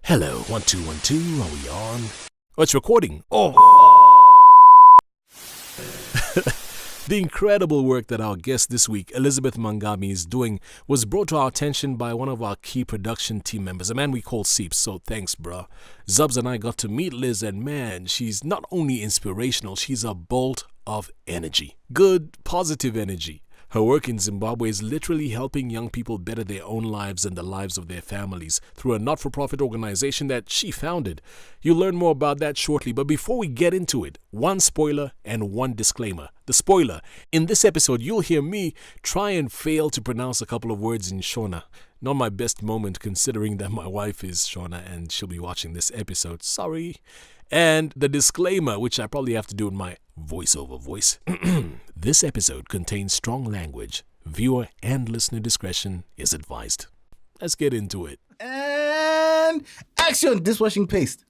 Hello, 1 2 1 2. Are we on? Oh, it's recording. Oh. The incredible work that our guest this week, Elizabeth Mhangami, is doing was brought to our attention by one of our key production team members, a man we call Seeps, so thanks, bruh. Zubs and I got to meet Liz, and man, she's not only inspirational, she's a bolt of energy. Good, positive energy. Her work in Zimbabwe is literally helping young people better their own lives and the lives of their families through a not-for-profit organization that she founded. You'll learn more about that shortly, but before we get into it, one spoiler and one disclaimer. The spoiler: in this episode, you'll hear me try and fail to pronounce a couple of words in Shona. Not my best moment considering that my wife is Shona and she'll be watching this episode. Sorry. And the disclaimer, which I probably have to do in my voiceover voice. This episode contains strong language. Viewer and listener discretion is advised. Let's get into it. And action, dishwashing paste.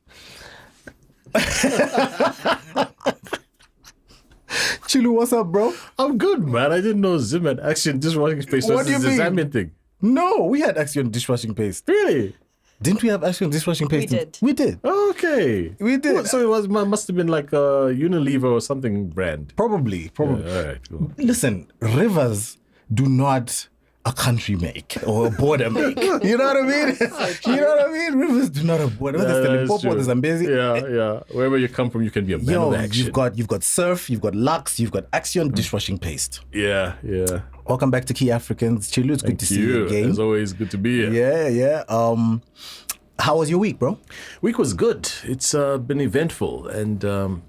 Chilu, what's up, bro? I'm good, man. I didn't know Zim had action dishwashing paste. What do you mean? Zambian thing. No, we had action dishwashing paste. Really? Didn't we have action dishwashing paste? We We did. did. Okay. We did. Well, so it must have been like a Unilever or something brand. Probably. Yeah, all right, cool. Listen, rivers do not a country make or a border make. You know what I mean? You know what I mean? Rivers do not a border. There's the That's Limpopo, true. there's Zambezi. Yeah. Wherever you come from, you can be a man of action. you've got surf, you've got Lux, you've got action dishwashing paste. Yeah. Welcome back to Key Africans. Chilu, it's good to see you again. It's always good to be here. Yeah. How was your week, bro? Week was good. It's been eventful and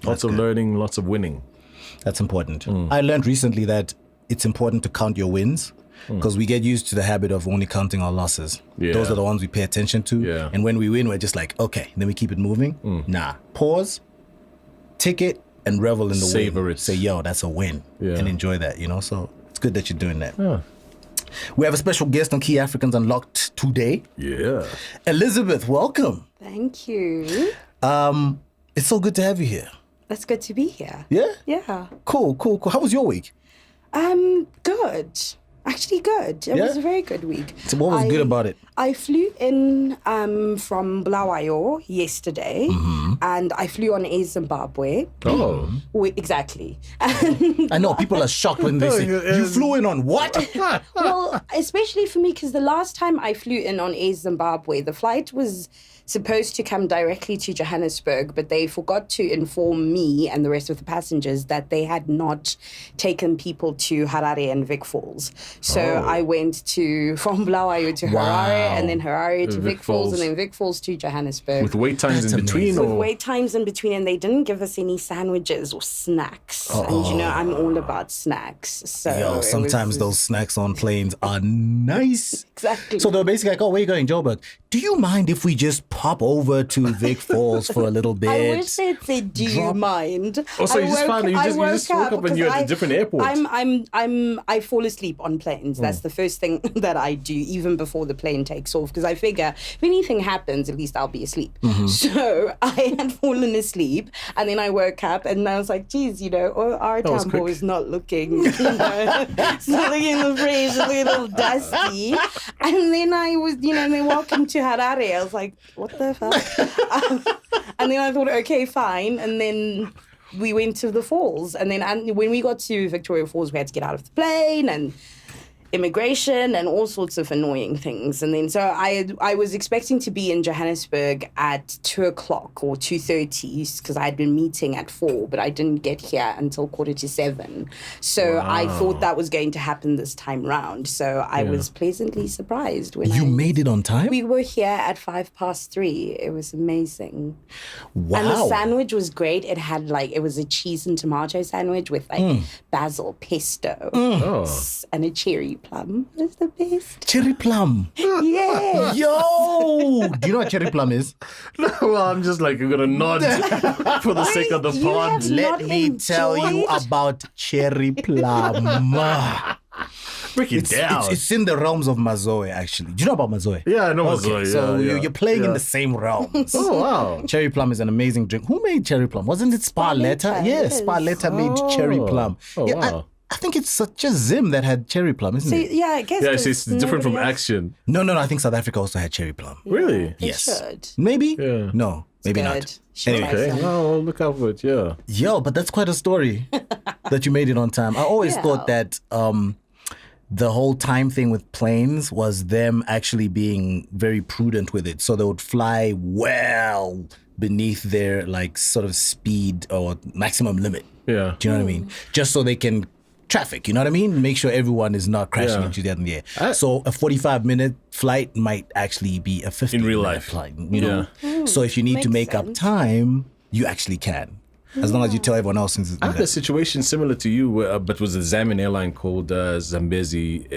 lots of learning, lots of winning. That's important. I learned recently that it's important to count your wins because we get used to the habit of only counting our losses. Yeah. Those are the ones we pay attention to. Yeah. And when we win, we're just like, okay, then we keep it moving. Nah, pause, take it, and revel in the Savor win. it. Say, yo, that's a win. Yeah. And enjoy that, So it's good that you're doing that. Yeah. We have a special guest on Key Africans Unlocked today. Yeah. Elizabeth, welcome. Thank you. It's so good to have you here. That's good to be here. Yeah? Yeah. Cool. How was your week? Good. Actually good. It was a very good week. So what was good about it? I flew in from Bulawayo yesterday and I flew on Air Zimbabwe. Oh. Exactly. I know people are shocked when they say, you flew in on what? Well, especially for me, because the last time I flew in on Air Zimbabwe, the flight was supposed to come directly to Johannesburg, but they forgot to inform me and the rest of the passengers that they had not taken people to Harare and Vic Falls. So I went from Bulawayo to Harare, and then Harare to Vic Falls, and then Vic Falls to Johannesburg. With wait times in between? With wait times in between, and they didn't give us any sandwiches or snacks. And I'm all about snacks. So sometimes those snacks on planes are nice. Exactly. So they were basically like, oh, where are you going, Joburg? Do you mind if we just pop over to Vic Falls for a little bit? I wish they'd say, do you mind? Oh, so you just woke up and you're at a different airport. I fall asleep on planes. That's the first thing that I do, even before the plane takes off, because I figure if anything happens, at least I'll be asleep. So I had fallen asleep, and then I woke up, and I was like, geez, our tambo is not looking, it's not looking fresh, it's looking a little dusty. And then I was, then welcome to Harare. I was like, what the fuck? And then I thought, okay, fine. And then we went to the falls. And then when we got to Victoria Falls, we had to get out of the plane and immigration and all sorts of annoying things. And then so I was expecting to be in Johannesburg at 2:00 or 2:30 because I had been meeting at 4, but I didn't get here until 6:45. So I thought that was going to happen this time round. So I was pleasantly surprised when You made it on time? We were here at 3:05. It was amazing. Wow. And the sandwich was great. It had it was a cheese and tomato sandwich with basil pesto and a cherry plum. It was the best. Cherry plum. Yeah. Yo! Do you know what cherry plum is? No, well, I'm just like, I'm going to nod for the sake of the You pod. have Let not me tell you enjoyed- about cherry plum. Break it down. It's in the realms of Mazoe, actually. Do you know about Mazoe? Yeah, I know Okay, Mazoe, so yeah. you're playing in the same realms. Oh, wow. Cherry plum is an amazing drink. Who made cherry plum? Wasn't it Sparletta? Sparletta, Yeah, yes. Sparletta made cherry plum. Oh, Yeah, wow. I think it's just Zim that had cherry plum, isn't So, it? yeah, I guess. Yeah, 'cause it's different from nobody else- action. No. I think South Africa also had cherry plum. Really? They Yes. should. Maybe? Yeah. No, maybe Good. not. Should Anyway. try Okay, some. no, I'll look out for it. Yeah. Yo, but that's quite a story that you made it on time. I always Yeah. thought that the whole time thing with planes was them actually being very prudent with it. So they would fly well beneath their like sort of speed or maximum limit. Yeah. Do you know what I mean? Just so they can traffic, you know what I mean? Make sure everyone is not crashing Yeah. into the other in the air. So a 45-minute flight might actually be a 50 In real minute life. flight, you know? So if you need to Makes make up sense. time, you actually can. As long as you tell everyone else. I had a situation similar to you, but it was a Zambian airline called Zambezi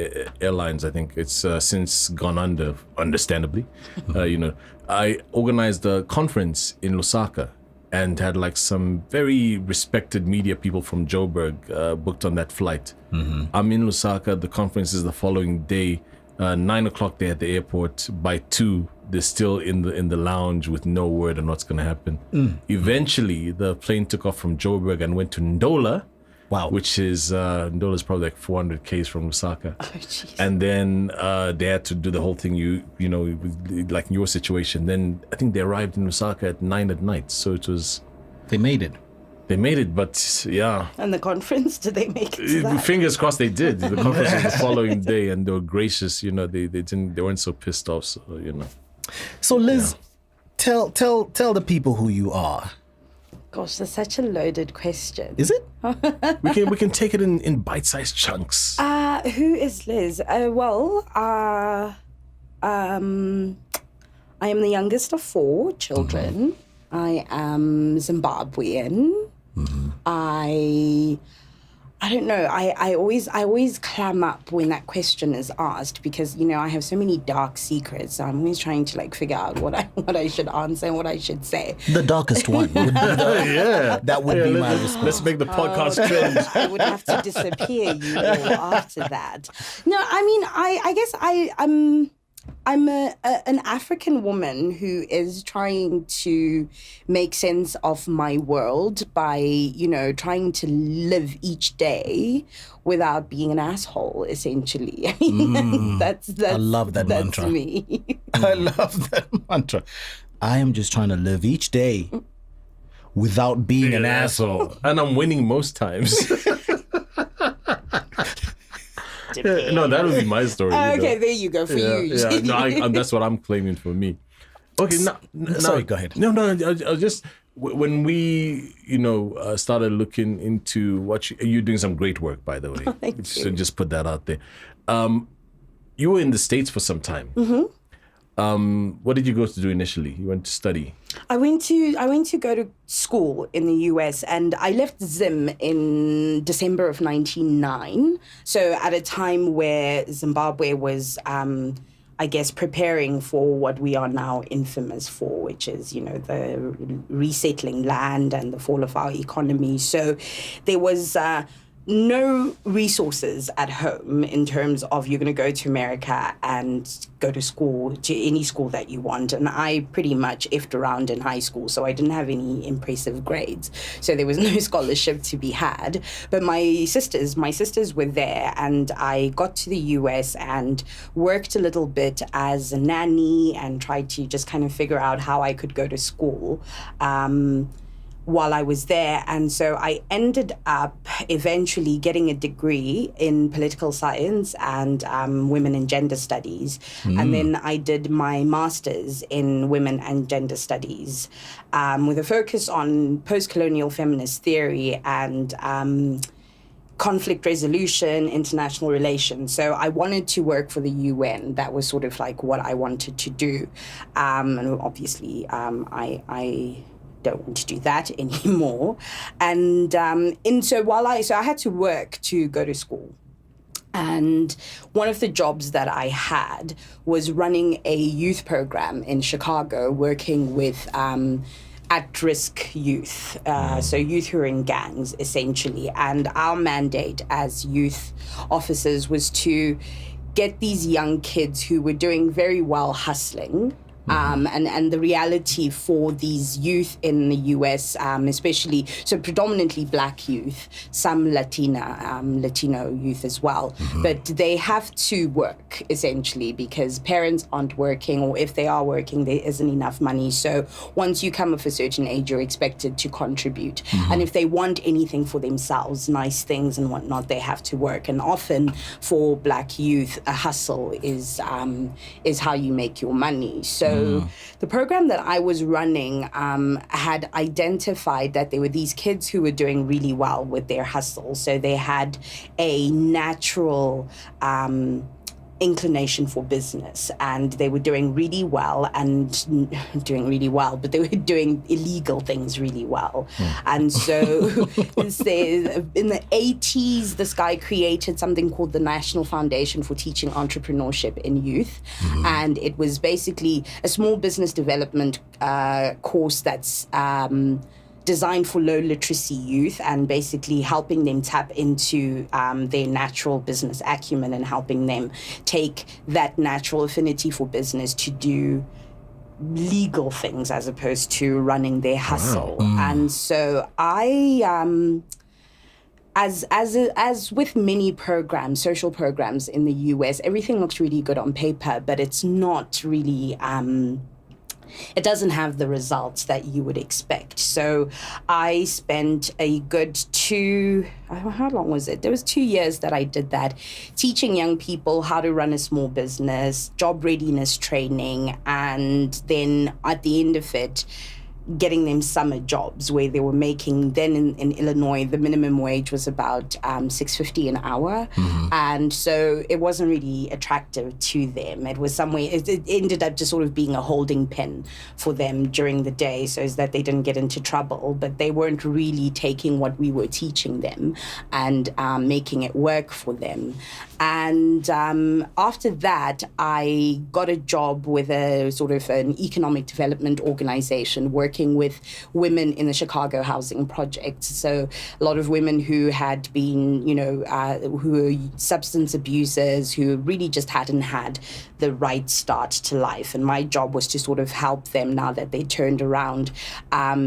Airlines. I think it's since gone under, understandably. You know, I organized a conference in Lusaka and had like some very respected media people from Joburg booked on that flight. I'm in Lusaka. The conference is the following day. 9 o'clock there at the airport. By 2, they're still in the lounge with no word on what's going to happen. Eventually, the plane took off from Joburg and went to Ndola. Wow. Which is Ndola is probably like 400 k's from Lusaka. Oh, jeez. And then they had to do the whole thing. You know, with, like in your situation. Then I think they arrived in Lusaka at 9 at night. So it was. They made it. They made it, but yeah. And the conference, did they make it to that? Fingers crossed they did. The conference was the following day, and they were gracious. You know, they weren't so pissed off. So you know. So Liz, tell the people who you are. Gosh, that's such a loaded question. Is it? We can take it in bite-sized chunks. Who is Liz? I am the youngest of 4 children. I am Zimbabwean. I don't know. I always clam up when that question is asked because, you know, I have so many dark secrets. So I'm always trying to like figure out what I should answer and what I should say. The darkest one would be that would be my response. Let's make the podcast trend. I would have to disappear you all after that. No, I mean, I guess I'm an African woman who is trying to make sense of my world by, you know, trying to live each day without being an asshole, essentially. I mean, that's I love that that's mantra. me. I love that mantra. I am just trying to live each day without being an asshole. And I'm winning most times. No, that would be my story. Okay, there you go for you. Yeah, no, that's what I'm claiming for me. Okay, now, Sorry, go ahead. No, I just when we, you know, started looking into what you're doing some great work, by the way. Thank So you. just put that out there. You were in the States for some time. What did you go to do initially? You went to study. I went to go to school in the US and I left Zim in December of 1999. So at a time where Zimbabwe was, I guess, preparing for what we are now infamous for, which is, you know, the resettling land and the fall of our economy. So there was no resources at home in terms of you're going to go to America and go to school, to any school that you want. And I pretty much effed around in high school, so I didn't have any impressive grades. So there was no scholarship to be had. But my sisters were there, and I got to the US and worked a little bit as a nanny and tried to just kind of figure out how I could go to school. While I was there. And so I ended up eventually getting a degree in political science and women and gender studies. And then I did my master's in women and gender studies with a focus on post-colonial feminist theory and conflict resolution, international relations. So I wanted to work for the UN. That was sort of like what I wanted to do. And obviously I don't want to do that anymore. And so I had to work to go to school. And one of the jobs that I had was running a youth program in Chicago, working with at-risk youth, so youth who are in gangs, essentially. And our mandate as youth officers was to get these young kids who were doing very well hustling, and the reality for these youth in the US, especially, so predominantly Black youth, some Latino youth as well, but they have to work essentially because parents aren't working, or if they are working, there isn't enough money. So once you come of a certain age, you're expected to contribute. And if they want anything for themselves, nice things and whatnot, they have to work. And often for Black youth, a hustle is how you make your money. So the program that I was running had identified that there were these kids who were doing really well with their hustle. So they had a natural inclination for business, and they were doing really well, but they were doing illegal things really well. And so in the 80s, this guy created something called the National Foundation for Teaching Entrepreneurship in Youth. And it was basically a small business development course that's designed for low literacy youth, and basically helping them tap into their natural business acumen and helping them take that natural affinity for business to do legal things as opposed to running their hustle. And so I as with many programs, social programs in the US, everything looks really good on paper, but it's not really it doesn't have the results that you would expect. So I spent a good how long was it? There was 2 years that I did that, teaching young people how to run a small business, job readiness training, and then at the end of it, getting them summer jobs where they were making, then in Illinois, the minimum wage was about $6.50 an hour. And so it wasn't really attractive to them. It was somewhere, it ended up just sort of being a holding pen for them during the day so as that they didn't get into trouble, but they weren't really taking what we were teaching them and making it work for them. And after that, I got a job with a sort of an economic development organization working with women in the Chicago housing project. So a lot of women who had been, who were substance abusers, who really just hadn't had the right start to life. And my job was to sort of help them, now that they turned around,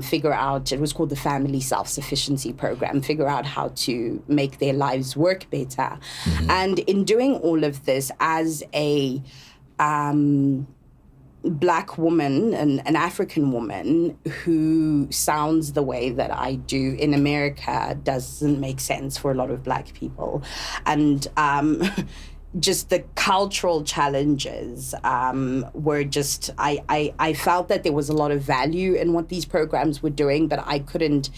figure out, it was called the Family Self-Sufficiency Program, figure out how to make their lives work better. And in doing all of this, as a Black woman, an African woman who sounds the way that I do in America, doesn't make sense for a lot of Black people. And just the cultural challenges were just, I felt that there was a lot of value in what these programs were doing, but I couldn't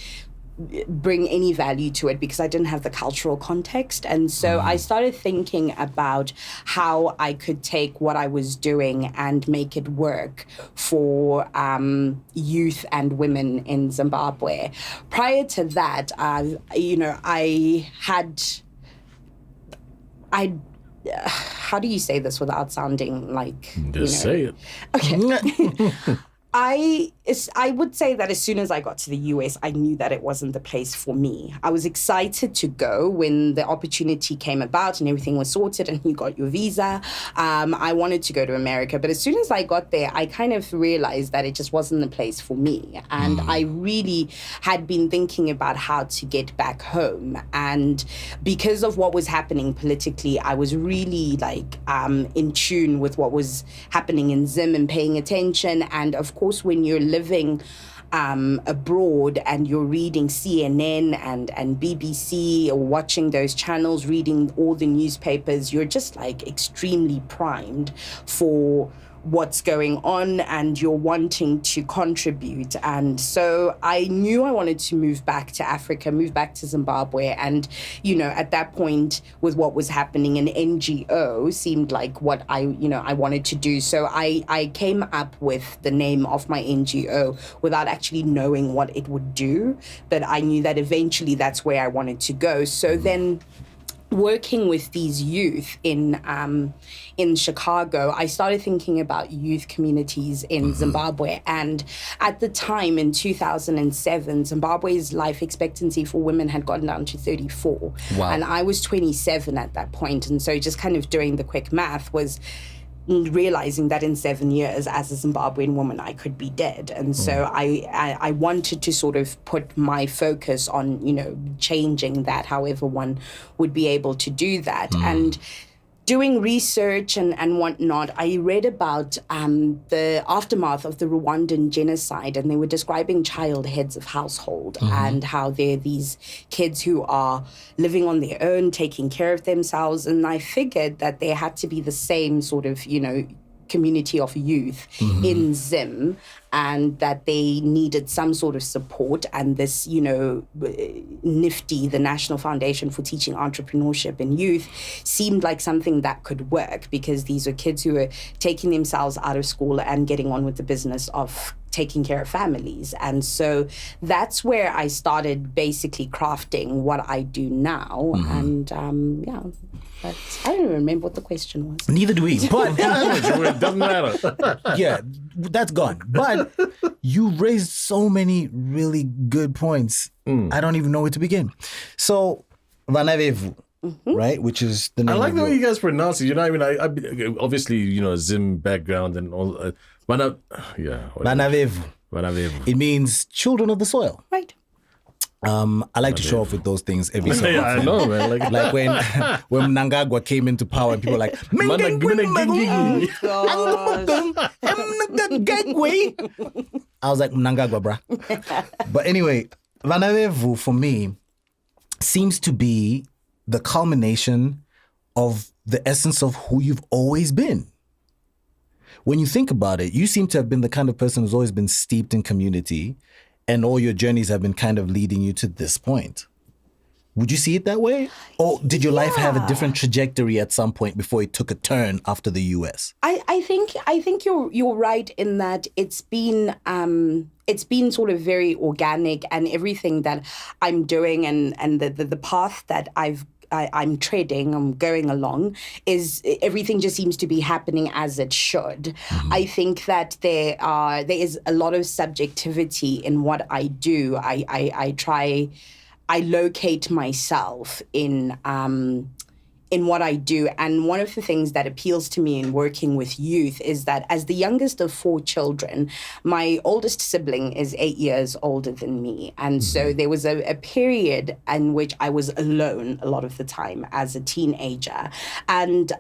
bring any value to it because I didn't have the cultural context. And so I started thinking about how I could take what I was doing and make it work for youth and women in Zimbabwe. Prior to that, how do you say this without sounding like... Just say it. Okay. I would say that as soon as I got to the US, I knew that it wasn't the place for me. I was excited to go when the opportunity came about and everything was sorted and you got your visa. I wanted to go to America. But as soon as I got there, I kind of realized that it just wasn't the place for me. And I really had been thinking about how to get back home. And because of what was happening politically, I was really in tune with what was happening in Zim and paying attention. And of course, when you're living abroad and you're reading CNN and BBC or watching those channels, reading all the newspapers, you're just extremely primed for what's going on and you're wanting to contribute. And so I knew I wanted to move back to Africa, move back to Zimbabwe. And, at that point with what was happening, an NGO seemed like what I wanted to do. So I came up with the name of my NGO without actually knowing what it would do. But I knew that eventually that's where I wanted to go. So then, working with these youth in Chicago, I started thinking about youth communities in Zimbabwe. And at the time, in 2007, Zimbabwe's life expectancy for women had gone down to 34. Wow. And I was 27 at that point. And so just kind of doing the quick math was, realizing that in 7 years as a Zimbabwean woman I could be dead. And so I wanted to sort of put my focus on, changing that, however one would be able to do that. And doing research and whatnot, I read about the aftermath of the Rwandan genocide, and they were describing child heads of household and how they're these kids who are living on their own, taking care of themselves. And I figured that there had to be the same sort of, community of youth in Zim, and that they needed some sort of support. And this, NIFTY, the National Foundation for Teaching Entrepreneurship in Youth, seemed like something that could work, because these are kids who are taking themselves out of school and getting on with the business of taking care of families. And so that's where I started basically crafting what I do now. And but I don't even remember what the question was. Neither do we. But It doesn't matter. yeah, that's gone. But you raised so many really good points. I don't even know where to begin. So, Vanavevu, right? Which is the name. I like of the way your- you guys pronounce it. You know, I obviously, Zim background and all. Vanavevu. Vanavevu. It means children of the soil. Right. I like to show off with those things every so Yeah, often. I know, man. Like when Mnangagwa came into power and people were like, I was like, Mnangagwa, bruh. But anyway, Vanavevu for me seems to be the culmination of the essence of who you've always been. When you think about it, you seem to have been the kind of person who's always been steeped in community, and all your journeys have been kind of leading you to this point. Would you see it that way? Or did your life have a different trajectory at some point before it took a turn after the US? I think you're right in that it's been sort of very organic, and everything that I'm doing and the path that I'm treading, I'm going along, is everything just seems to be happening as it should. I think that there is a lot of subjectivity in what I do. I locate myself in what I do. And one of the things that appeals to me in working with youth is that as the youngest of 4 children, my oldest sibling is 8 years older than me. And so there was a period in which I was alone a lot of the time as a teenager. And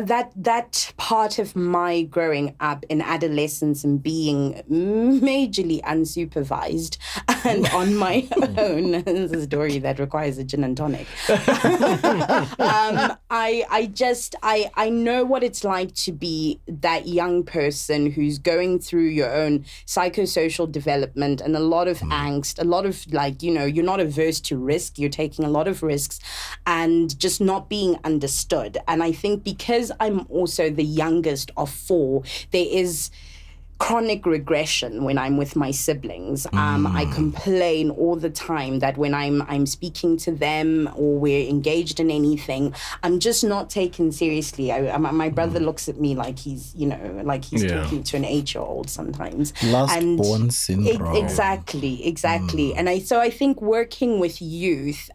that part of my growing up in adolescence and being majorly unsupervised and on my own, this is a story that requires a gin and tonic. I know what it's like to be that young person who's going through your own psychosocial development and a lot of angst, a lot of you're not averse to risk, you're taking a lot of risks and just not being understood. And I think because I'm also the youngest of 4, there is chronic regression when I'm with my siblings. I complain all the time that when I'm speaking to them or we're engaged in anything, I'm just not taken seriously. My brother looks at me like he's talking to an 8-year-old sometimes. Last born syndrome. Exactly. And I think working with youth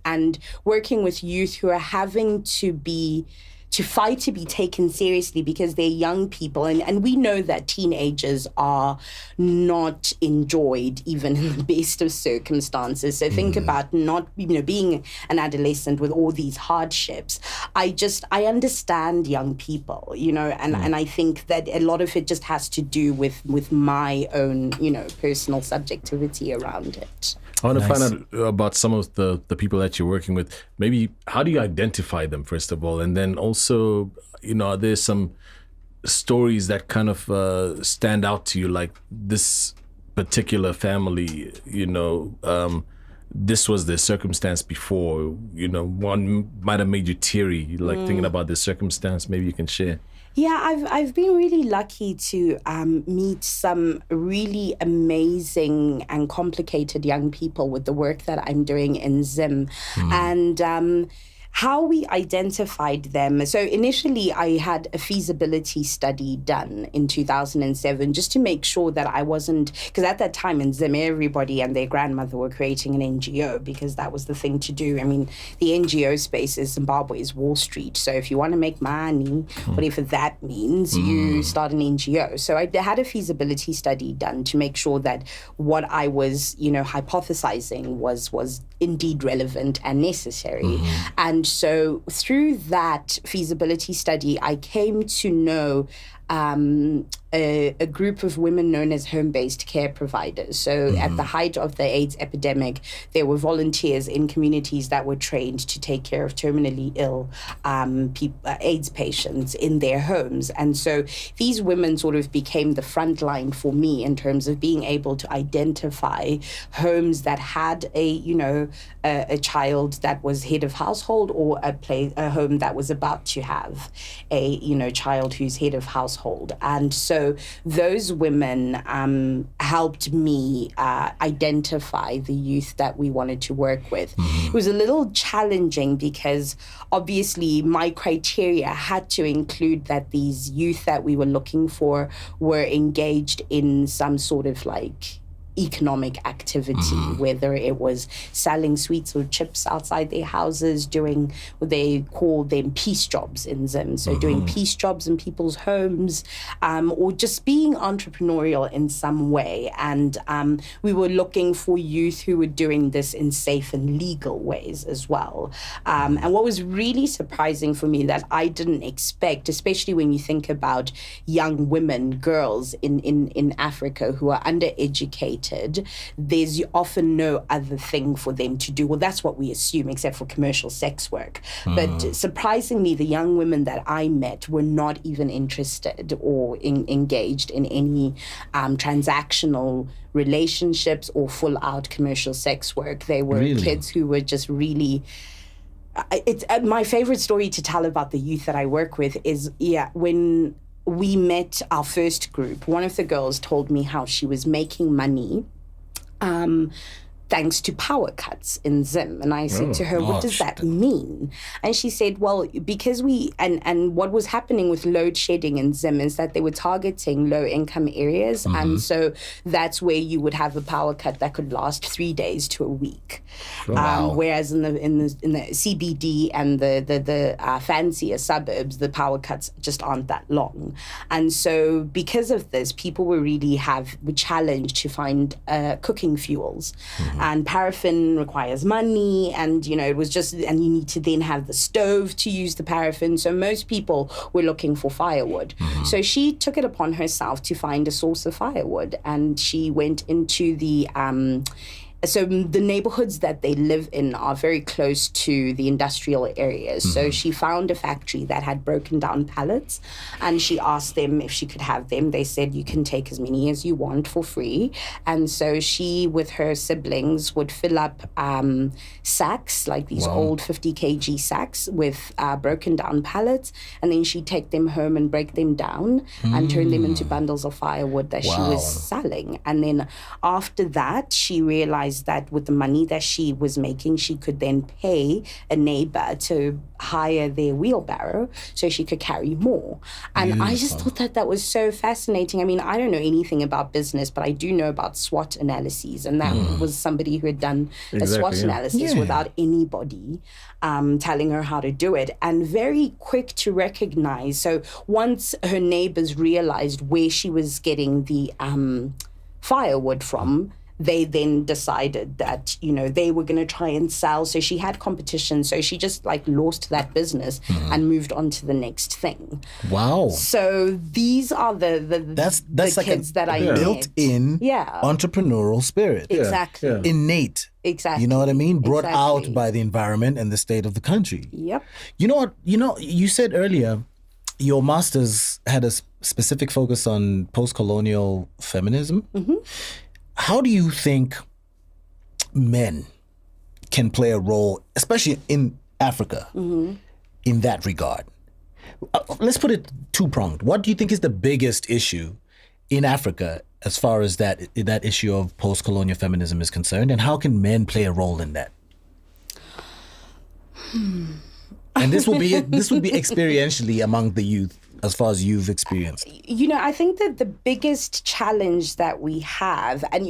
who are having to fight to be taken seriously because they're young people. And we know that teenagers are not enjoyed even in the best of circumstances. So think about not, being an adolescent with all these hardships. I understand young people, and I think that a lot of it just has to do with my own, personal subjectivity around it. I want to find out about some of the people that you're working with. Maybe how do you identify them, first of all? And then also, are there some stories that kind of stand out to you, like this particular family, this was the circumstance before, one might have made you teary, like thinking about this circumstance. Maybe you can share. Yeah, I've been really lucky to meet some really amazing and complicated young people with the work that I'm doing in Zim. And how we identified them. So initially I had a feasibility study done in 2007 just to make sure that I wasn't, because at that time in Zim, everybody and their grandmother were creating an NGO because that was the thing to do. I mean, the NGO space is Zimbabwe's Wall Street. So if you want to make money, whatever that means, you start an NGO. So I had a feasibility study done to make sure that what I was, hypothesizing was indeed relevant and necessary. And so through that feasibility study, I came to know a group of women known as home-based care providers. So at the height of the AIDS epidemic, there were volunteers in communities that were trained to take care of terminally ill AIDS patients in their homes. And so these women sort of became the front line for me in terms of being able to identify homes that had a child that was head of household, or a home that was about to have a child who's head of household. And so those women helped me identify the youth that we wanted to work with. It was a little challenging because obviously my criteria had to include that these youth that we were looking for were engaged in some sort of economic activity, whether it was selling sweets or chips outside their houses, doing what they call them peace jobs in Zim, so doing peace jobs in people's homes, or just being entrepreneurial in some way. And we were looking for youth who were doing this in safe and legal ways as well. And what was really surprising for me that I didn't expect, especially when you think about young women, girls in Africa who are undereducated, there's often no other thing for them to do. Well, that's what we assume, except for commercial sex work. But surprisingly, the young women that I met were not even interested or engaged in any transactional relationships or full-out commercial sex work. They were kids who were just really... It's my favorite story to tell about the youth that I work with is, when we met our first group, one of the girls told me how she was making money thanks to power cuts in Zim. And I said to her, what does that mean? And she said, well, because and what was happening with load shedding in Zim is that they were targeting low income areas. And so that's where you would have a power cut that could last 3 days to a week. Whereas in the CBD and the fancier suburbs, the power cuts just aren't that long. And so because of this, people were challenged to find cooking fuels. And paraffin requires money, and it was and you need to then have the stove to use the paraffin. So most people were looking for firewood. So she took it upon herself to find a source of firewood, and she went into so the neighborhoods that they live in are very close to the industrial areas. So she found a factory that had broken down pallets, and she asked them if she could have them. They said, you can take as many as you want for free. And so she, with her siblings, would fill up sacks, like these old 50 kg sacks with broken down pallets. And then she'd take them home and break them down and turn them into bundles of firewood that she was selling. And then after that, she realized that with the money that she was making, she could then pay a neighbor to hire their wheelbarrow so she could carry more. And I just thought that was so fascinating. I mean, I don't know anything about business, but I do know about SWOT analyses. And that was somebody who had done a SWOT analysis without anybody telling her how to do it. And very quick to recognize. So once her neighbors realized where she was getting the firewood from, they then decided that, they were going to try and sell. So she had competition. So she just lost that business and moved on to the next thing. Wow. So these are that's the kids that I met. Built-in entrepreneurial spirit. Exactly. Innate. Exactly. You know what I mean? Brought out by the environment and the state of the country. Yep. You know what? You said earlier your master's had a specific focus on post-colonial feminism. How do you think men can play a role, especially in Africa, in that regard? Let's put it two-pronged. What do you think is the biggest issue in Africa as far as that issue of post-colonial feminism is concerned, and how can men play a role in that? And this would be experientially among the youth, as far as you've experienced. I think that the biggest challenge that we have, and,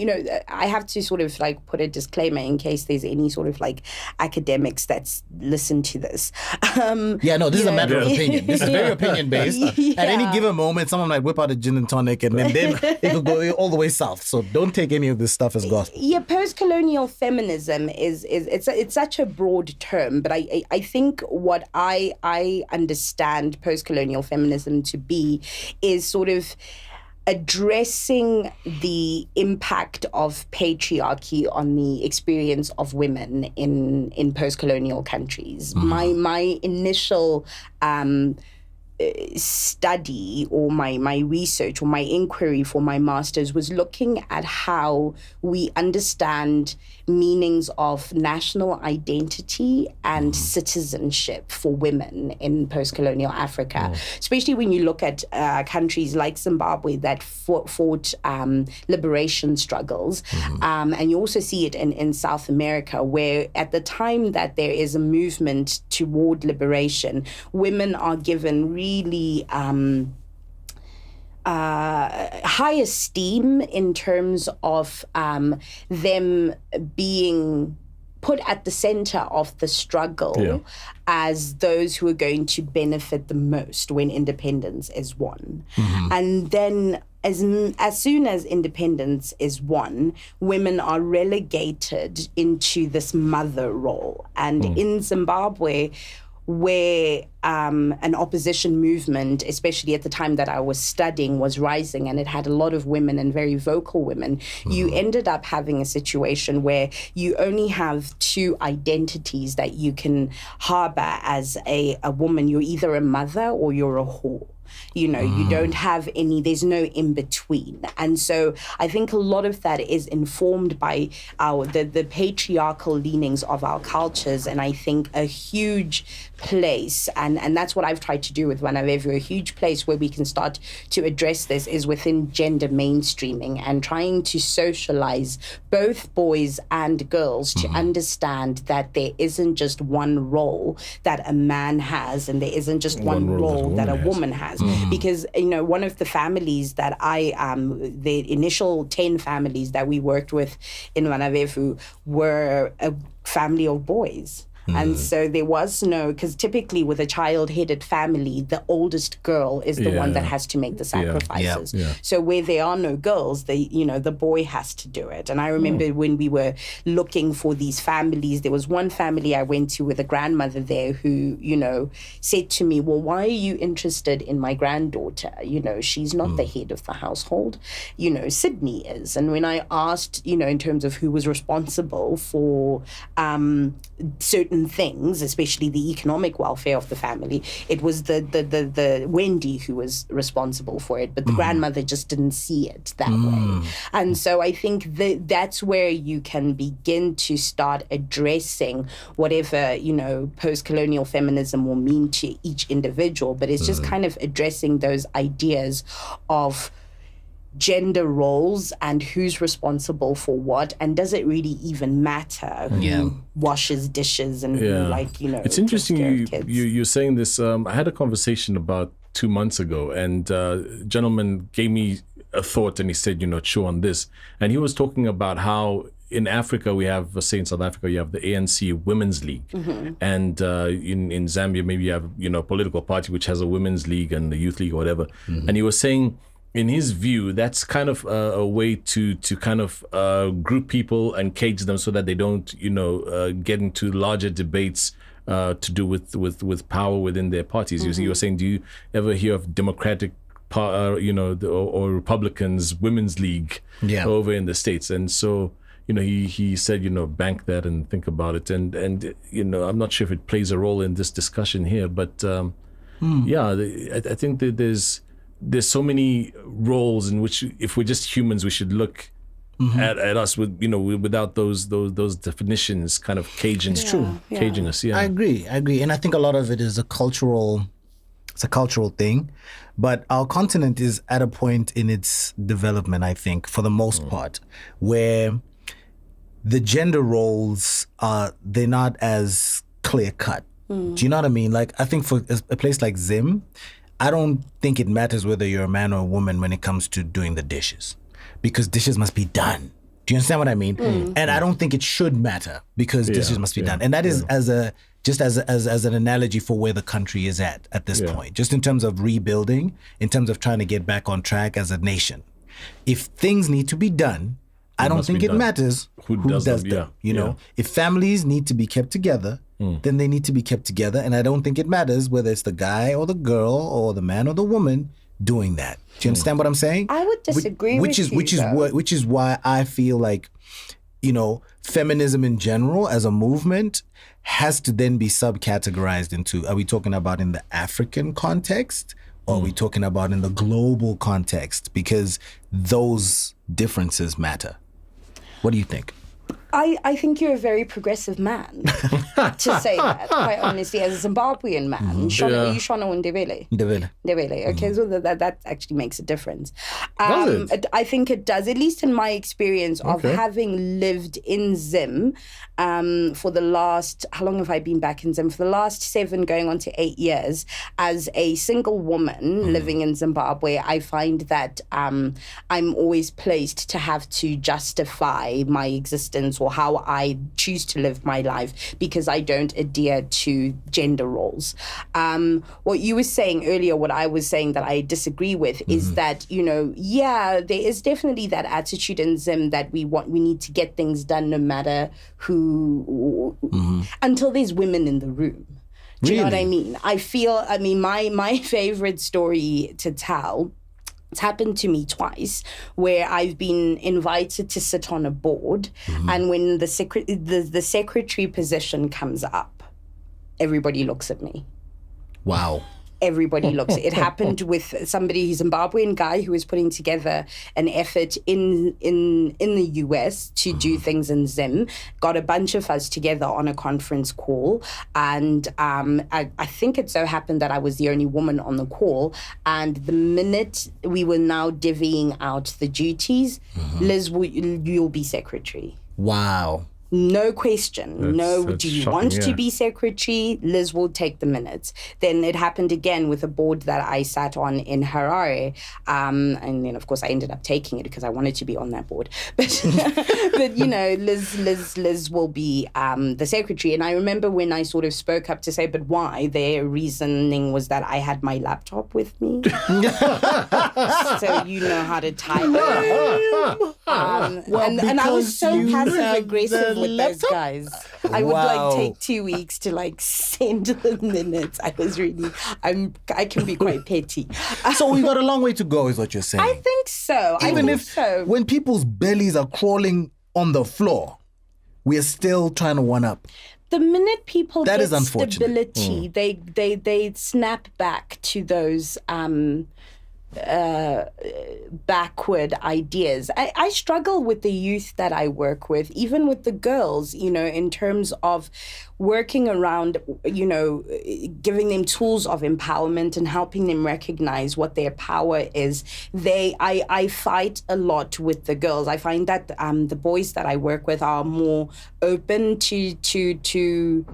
I have to sort of like put a disclaimer in case there's any sort of like academics that's listen to this. This is a matter of opinion. This is very opinion based. At any given moment, someone might whip out a gin and tonic and then it could go all the way south. So don't take any of this stuff as gospel. Yeah, post-colonial feminism it's such a broad term, but I think what I understand post-colonial feminism to be is sort of addressing the impact of patriarchy on the experience of women in post-colonial countries. My initial study or my research or my inquiry for my master's was looking at how we understand meanings of national identity and citizenship for women in post-colonial Africa, especially when you look at countries like Zimbabwe that fought liberation struggles. And you also see it in South America, where at the time that there is a movement toward liberation, women are given really high esteem in terms of them being put at the center of the struggle as those who are going to benefit the most when independence is won. And then as soon as independence is won, women are relegated into this mother role. And in Zimbabwe, where an opposition movement, especially at the time that I was studying, was rising, and it had a lot of women and very vocal women, you ended up having a situation where you only have two identities that you can harbor as a woman. You're either a mother or you're a whore. You don't have any, there's no in between. And so I think a lot of that is informed by the patriarchal leanings of our cultures. And I think a huge place, and that's what I've tried to do with Vanavevu, a huge place where we can start to address this is within gender mainstreaming and trying to socialize both boys and girls to understand that there isn't just one role that a man has, and there isn't just one role that a woman has. Because, one of the families that the initial 10 families that we worked with in Vanavevu were a family of boys. And so there was because typically with a child-headed family, the oldest girl is the one that has to make the sacrifices. So where there are no girls, the boy has to do it. And I remember when we were looking for these families, there was one family I went to with a grandmother there who, said to me, well, why are you interested in my granddaughter? She's not the head of the household. Sydney is. And when I asked, in terms of who was responsible for certain things, especially the economic welfare of the family, it was the Wendy who was responsible for it, but the grandmother just didn't see it that way. And so I think that's where you can begin to start addressing whatever post-colonial feminism will mean to each individual, but it's just kind of addressing those ideas of gender roles and who's responsible for what, and does it really even matter who washes dishes and who it's interesting you're saying this. I had a conversation about 2 months ago, and a gentleman gave me a thought, and he said, chew on this. And he was talking about how in Africa we have, say in South Africa, you have the ANC Women's League, and in Zambia maybe you have a political party which has a women's league and the youth league or whatever. And he was saying, in his view, that's kind of a way to kind of group people and cage them so that they don't, get into larger debates to do with power within their parties. You were saying, do you ever hear of Democratic, or Republicans Women's League over in the States? And so, he said, bank that and think about it. And I'm not sure if it plays a role in this discussion here, but I think that there's so many roles in which, if we're just humans, we should look at us with without those definitions kind of caging us. I agree, and I think a lot of it is a cultural thing, but our continent is at a point in its development, I think, for the most part, where the gender roles they're not as clear cut Do you know what I mean? Like, I think for a place like Zim, I don't think it matters whether you're a man or a woman when it comes to doing the dishes, because dishes must be done. Do you understand what I mean? And I don't think it should matter, because dishes must be done. And that is as an analogy for where the country is at this point, just in terms of rebuilding, in terms of trying to get back on track as a nation. If things need to be done, I don't think it matters who does them. You know, if families need to be kept together, then they need to be kept together. And I don't think it matters whether it's the guy or the girl or the man or the woman doing that. Do you understand what I'm saying? I would disagree which is why I feel like, you know, feminism in general as a movement has to then be subcategorized into, are we talking about in the African context, or are we talking about in the global context? Because those differences matter. What do you think? I think you're a very progressive man to say that, quite honestly, as a Zimbabwean man. Are you Shona or Ndebele? Ndebele. Okay, so that actually makes a difference. Does it? I think it does, at least in my experience of having lived in Zim for the last, how long have I been back in Zim? For the last 7 going on to 8 years. As a single woman living in Zimbabwe, I find that I'm always placed to have to justify my existence or how I choose to live my life, because I don't adhere to gender roles. What you were saying earlier, what I was saying that I disagree with is that, you know, there is definitely that attitude in Zim that we need to get things done no matter who, until there's women in the room. Do you know what I mean? My favorite story to tell, it's happened to me twice, where I've been invited to sit on a board, and when the secretary position comes up, everybody looks at me. Wow. Everybody looks. It happened with somebody, a Zimbabwean guy who was putting together an effort in the US to do things in Zim. Got a bunch of us together on a conference call, and I think it so happened that I was the only woman on the call. And the minute we were now divvying out the duties, Liz, you'll be secretary. Wow. No question. Do you shocking, want to be secretary? Liz will take the minutes. Then it happened again with a board that I sat on in Harare. And then, of course, I ended up taking it because I wanted to be on that board. But, but you know, Liz will be the secretary. And I remember when I sort of spoke up to say, but why? Their reasoning was that I had my laptop with me. So you know how to type. And I was so passive-aggressive with those guys. I would take 2 weeks to send the minutes. I can be quite petty. So we got a long way to go, is what you're saying. I think so. When people's bellies are crawling on the floor, we're still trying to one up. The minute people that get is unfortunate. Stability, they snap back to those backward ideas. I struggle with the youth that I work with, even with the girls, you know, in terms of working around, you know, giving them tools of empowerment and helping them recognize what their power is. I fight a lot with the girls. I find that the boys that I work with are more open to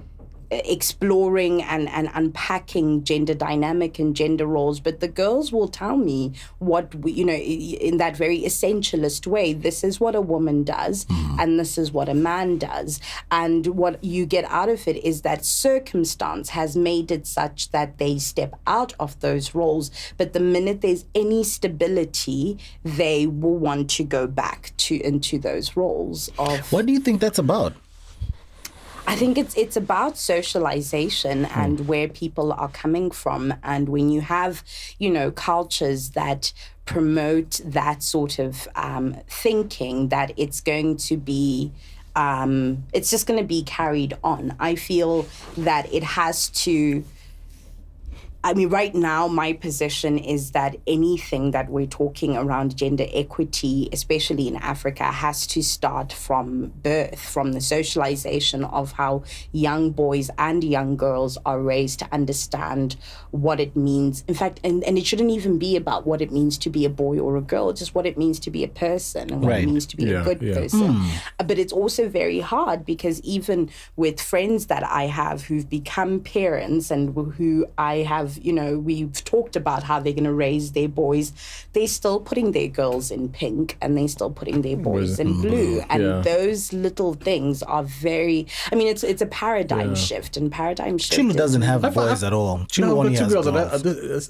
exploring and unpacking gender dynamic and gender roles, but the girls will tell me what in that very essentialist way, this is what a woman does and this is what a man does, and what you get out of it is that circumstance has made it such that they step out of those roles, but the minute there's any stability, they will want to go back into those roles of. What do you think that's about? I think it's about socialization and where people are coming from. And when you have, you know, cultures that promote that sort of thinking, that it's going to be, it's just going to be carried on. I feel that it has to, I mean, right now, my position is that anything that we're talking around gender equity, especially in Africa, has to start from birth, from the socialization of how young boys and young girls are raised to understand what it means. In fact, and it shouldn't even be about what it means to be a boy or a girl, just what it means to be a person and what it means to be a good person. But it's also very hard because even with friends that I have who've become parents and who I have, we've talked about how they're going to raise their boys, they're still putting their girls in pink and they're still putting their boys in blue. And those little things are very, it's a paradigm shift, and paradigm shift. Chulu doesn't have boys at all. Chulu only has girls.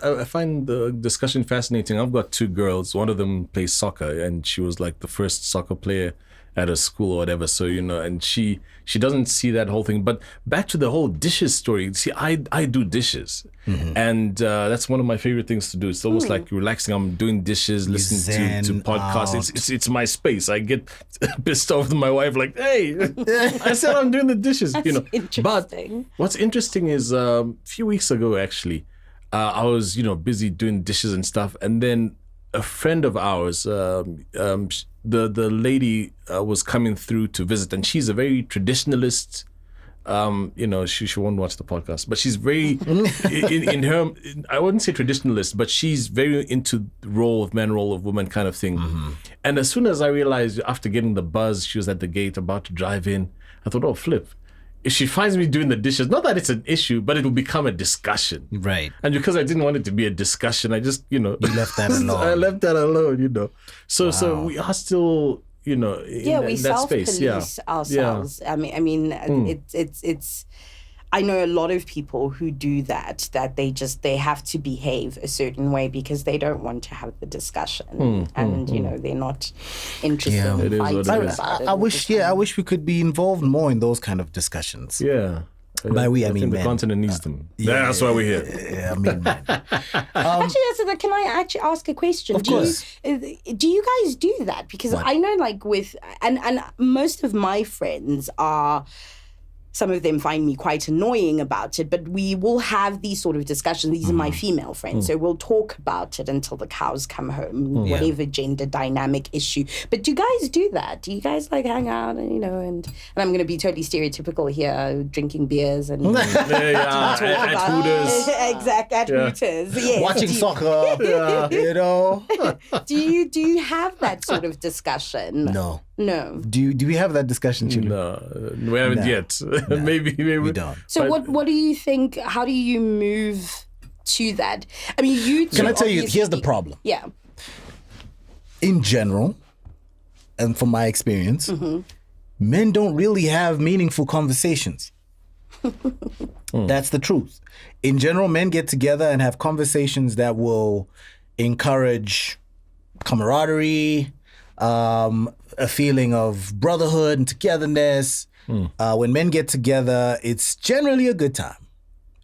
I find the discussion fascinating. I've got 2 girls. One of them plays soccer, and she was like the first soccer player at a school or whatever. So, and she doesn't see that whole thing. But back to the whole dishes story. See, I do dishes. And that's one of my favorite things to do. It's almost like relaxing. I'm doing dishes, listening to podcasts. It's my space. I get pissed off with my wife like, hey, I said I'm doing the dishes. Interesting. But what's interesting is a few weeks ago, actually, I was, busy doing dishes and stuff. And then a friend of ours, the lady was coming through to visit, and she's a very traditionalist. She won't watch the podcast, but she's very in her. I wouldn't say traditionalist, but she's very into role of man, role of woman kind of thing. And as soon as I realized, after getting the buzz, she was at the gate about to drive in. I thought, oh, flip. If she finds me doing the dishes, not that it's an issue, but it will become a discussion. Right. And because I didn't want it to be a discussion, I just, You left that alone. I left that alone, So we are still, in we that space. self-police ourselves. It's I know a lot of people who do that they have to behave a certain way because they don't want to have the discussion. They're not interested in fighting about it. I wish we could be involved more in those kind of discussions. Yeah. By we, I mean think the men. continent needs them. That's why we're here. Yeah, I mean men. Actually, can I actually ask a question? Of course. Do you guys do that? Because I know, like, with and most of my friends are. Some of them find me quite annoying about it, but we will have these sort of discussions. These are my female friends, so we'll talk about it until the cows come home, whatever gender dynamic issue. But do you guys do that? Do you guys like hang out and and I'm going to be totally stereotypical here, drinking beers and at Hooters. Exactly, at Hooters. Yes. Watching soccer. Do you have that sort of discussion? No. No. Do we have that discussion, Chulu? No, we haven't yet. No, maybe we don't. So what do you think? How do you move to that? I mean, you two. Can I tell you? Here's the problem. Yeah. In general, and from my experience, men don't really have meaningful conversations. That's the truth. In general, men get together and have conversations that will encourage camaraderie, a feeling of brotherhood and togetherness. When men get together, it's generally a good time.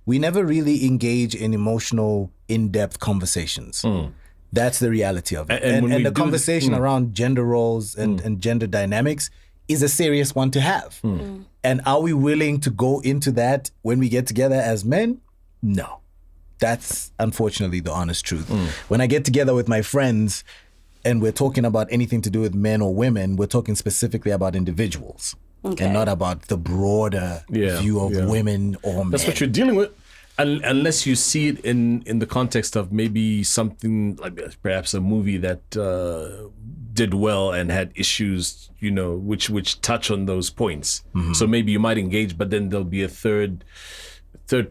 We never really engage in emotional, in-depth conversations. That's the reality of it. And the conversation around gender roles and gender dynamics is a serious one to have. And are we willing to go into that when we get together as men? No. That's unfortunately the honest truth. When I get together with my friends and we're talking about anything to do with men or women, we're talking specifically about individuals. And not about the broader view of women or men. That's what you're dealing with. Unless you see it in the context of maybe something like perhaps a movie that did well and had issues, which touch on those points. So maybe you might engage, but then there'll be a third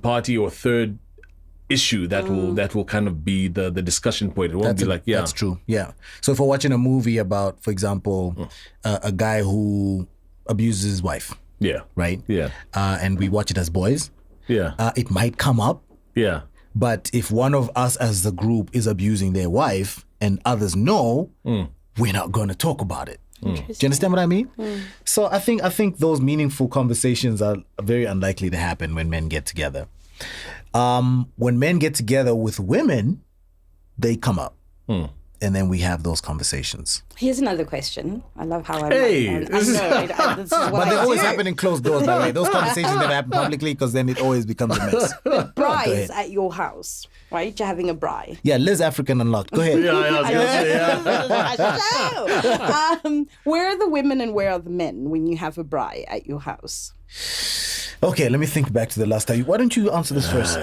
party or third issue that will kind of be the discussion point. It won't be like, That's true, yeah. So if we're watching a movie about, for example, a guy who abuses his wife. Yeah. Right? Yeah. And we watch it as boys. Yeah. It might come up. Yeah. But if one of us as the group is abusing their wife and others know, we're not going to talk about it. Do you understand what I mean? So I think those meaningful conversations are very unlikely to happen when men get together. When men get together with women, they come up. and then we have those conversations. Here's another question. I love how Hey, I know. This is what But they I always do. happen in closed doors, by the way. Those conversations never happen publicly because then it always becomes a mess. Braais at your house, right? You're having a braai. Yeah, Liz African Unlocked. Go ahead. Where are the women and where are the men when you have a braai at your house? Okay, let me think back to the last time. Why don't you answer this first?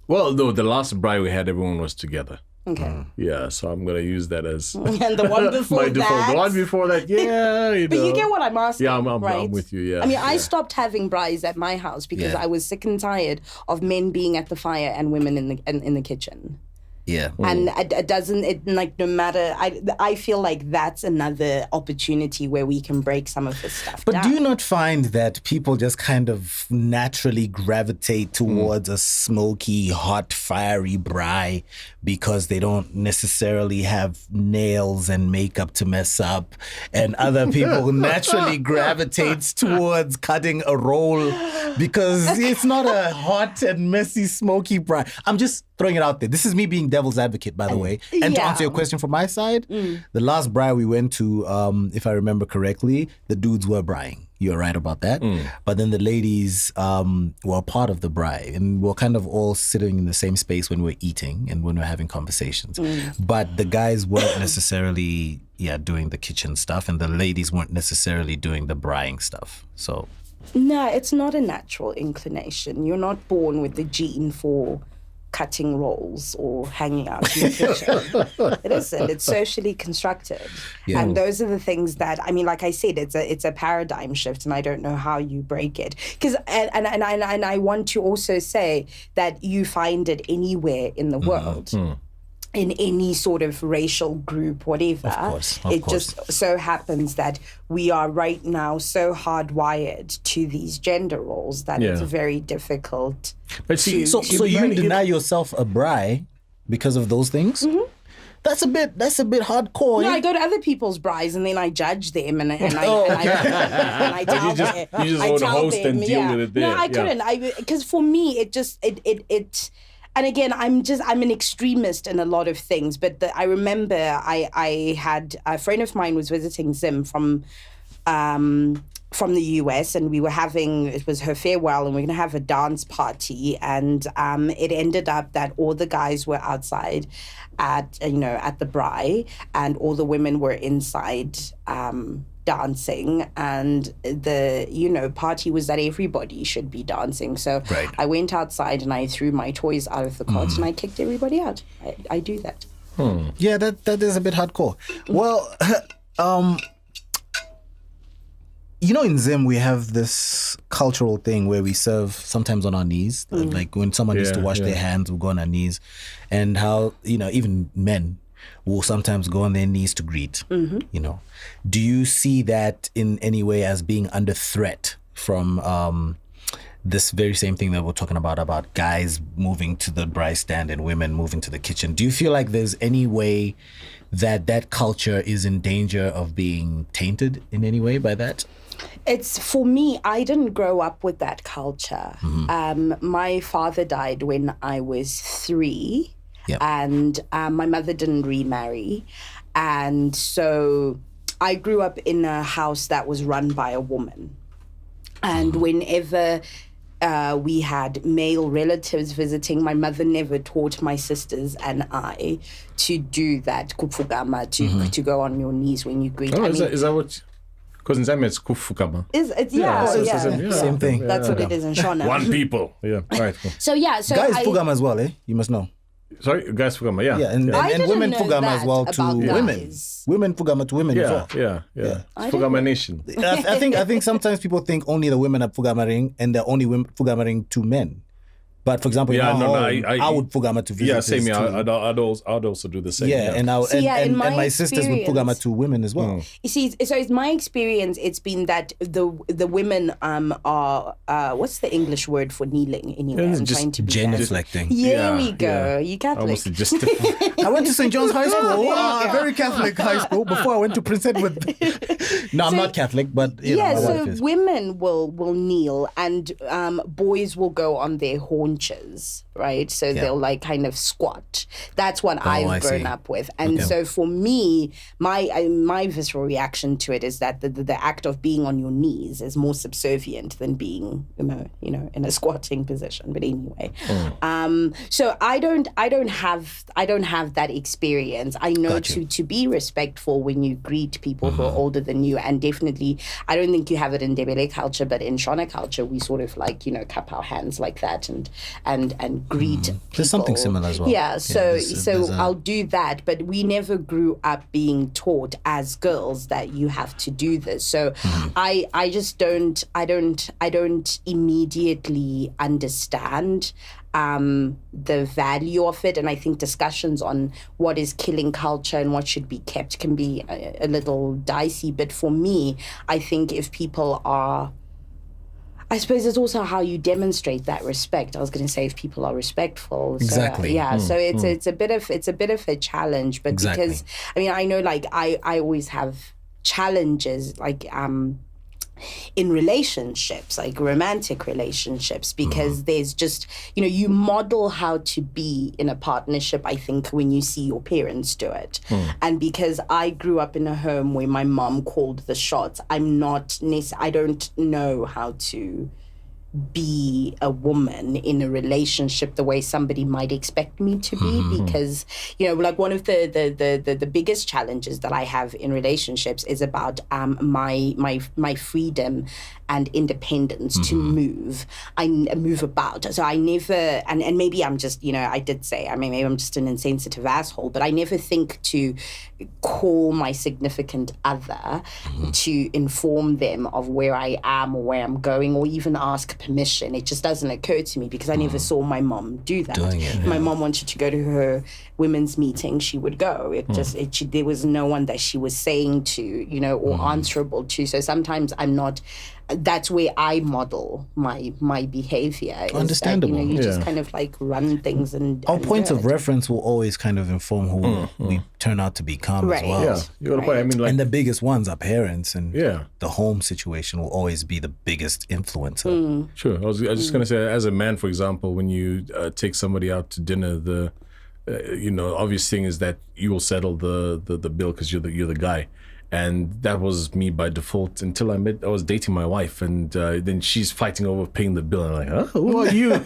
Well, no, the last bride we had, everyone was together. Okay. Yeah, so I'm gonna use that as And the one before my default. that. The one before that, yeah, you know. But you get what I'm asking, Yeah, I'm right? with you. Yeah. I mean, I yeah. stopped having braais at my house because Yeah. I was sick and tired of men being at the fire and women in the kitchen. Yeah. And it doesn't, no matter, I feel like that's another opportunity where we can break some of this stuff But down. do you not find that people just kind of naturally gravitate towards a smoky, hot, fiery braai because they don't necessarily have nails and makeup to mess up, and other people naturally gravitates towards cutting a roll because it's not a hot and messy, smoky braai? I'm just throwing it out there. This is me being devil's advocate, by the way. And to Yeah. answer your question from my side, the last braai we went to, if I remember correctly, the dudes were braaiing. You're right about that. But then the ladies were part of the braai, and we're kind of all sitting in the same space when we're eating and when we're having conversations. But the guys weren't necessarily doing the kitchen stuff, and the ladies weren't necessarily doing the braaiing stuff. So No, it's not a natural inclination. You're not born with the gene for cutting rolls or hanging out in the kitchen. It isn't. It's socially constructed. Yeah. And those are the things that, I mean, like I said, it's a paradigm shift, and I don't know how you break it. Because and I want to also say that you find it anywhere in the world. In any sort of racial group, whatever. Of course. Just so happens that we are right now so hardwired to these gender roles that it's Yeah. very difficult. But see, So you deny yourself a braai because of those things? That's a bit hardcore. No, eh? I go to other people's brides and then I judge them and I tell you just them. want to host and deal with it there. No, I Yeah. couldn't. Because for me, it. And again, I'm an extremist in a lot of things. But I remember I had a friend of mine was visiting Zim from the US, and it was her farewell, and we we're going to have a dance party, and it ended up that all the guys were outside at the braai, and all the women were inside dancing, and the party was that everybody should be dancing. So Right. I went outside and I threw my toys out of the cart and I kicked everybody out. I do that. Yeah, that is a bit hardcore. Well, in Zim we have this cultural thing where we serve sometimes on our knees. Like when someone needs to wash their hands, we'll go on our knees. And how, even men will sometimes go on their knees to greet, Do you see that in any way as being under threat from this very same thing that we're talking about guys moving to the braai stand and women moving to the kitchen? Do you feel like there's any way that culture is in danger of being tainted in any way by that? It's, for me, I didn't grow up with that culture. My father died when I was 3. Yep. And my mother didn't remarry. And so I grew up in a house that was run by a woman. And whenever we had male relatives visiting, my mother never taught my sisters and I to do that kupfugama, to go on your knees when you greet. Oh, I is mean, that what? Because in Zambia it's kufukama. Same thing. That's what it is in Shona. One people. Yeah. Right. Cool. So yeah, so Guys I, fugama as well, eh? You must know. Sorry, guys fugama. Yeah. Yeah, and, I and didn't women know fugama as that well to about women. guys. Women fugama to women as Yeah. well. Yeah. I Fugama nation. I think sometimes people think only the women are fugamaring and the only women fugamaring to men. But for example, Yeah, in my no, home, I- I would fugama to visitors Yeah, same. Yeah, too. I'd also do the same. Yeah, and So, yeah, in my my sisters would pugama experience- to women as well. You see, so it's my experience. It's been that the women are what's the English word for kneeling anyway? It's I'm just trying to be Genuflecting. Here we go. Yeah. You Catholic. Almost just. I went to St. John's High School, very Catholic high school, before I went to Prince Edward. No, I'm not Catholic, but you know, Yeah, my so wife is. women will kneel and boys will go on their haunches. right? So they'll like kind of squat. That's what I I've grown see. up with. And so for me, my visceral reaction to it is that the act of being on your knees is more subservient than being in a squatting position. But anyway, so I don't have that experience. I know to be respectful when you greet people who are older than you, and definitely I don't think you have it in Ndebele culture, but in Shona culture we sort of like cup our hands like that and greet people. There's something similar as well. Yeah, so there's I'll do that, but we never grew up being taught as girls that you have to do this. So I just don't immediately understand the value of it, and I think discussions on what is killing culture and what should be kept can be a little dicey. But for me, I think if people are, I suppose it's also how you demonstrate that respect. I was going to say if people are respectful. Exactly. So, so it's a bit of a challenge, but because I know like I always have challenges like in relationships, like romantic relationships, because there's just, you model how to be in a partnership, I think, when you see your parents do it. And because I grew up in a home where my mom called the shots, I don't know how to be a woman in a relationship the way somebody might expect me to be, because like one of the biggest challenges that I have in relationships is about my freedom and independence to move. I move about, so I never, and maybe I'm just I did say maybe I'm just an insensitive asshole, but I never think to call my significant other to inform them of where I am or where I'm going, or even ask permission. It just doesn't occur to me because I never saw my mom do that. My mom wanted to go to her women's meeting, she would go. There was no one that she was saying to, or answerable to. So sometimes that's where I model my behavior. Understandable. That, you just kind of like run things and our points of reference will always kind of inform who we turn out to become as well. Yeah, you got a point. And the biggest ones are parents, and the home situation will always be the biggest influencer. Sure. I was just going to say, as a man, for example, when you take somebody out to dinner, the obvious thing is that you will settle the bill because you're the guy. And that was me by default until I was dating my wife, and then she's fighting over paying the bill. And I'm like, who are you?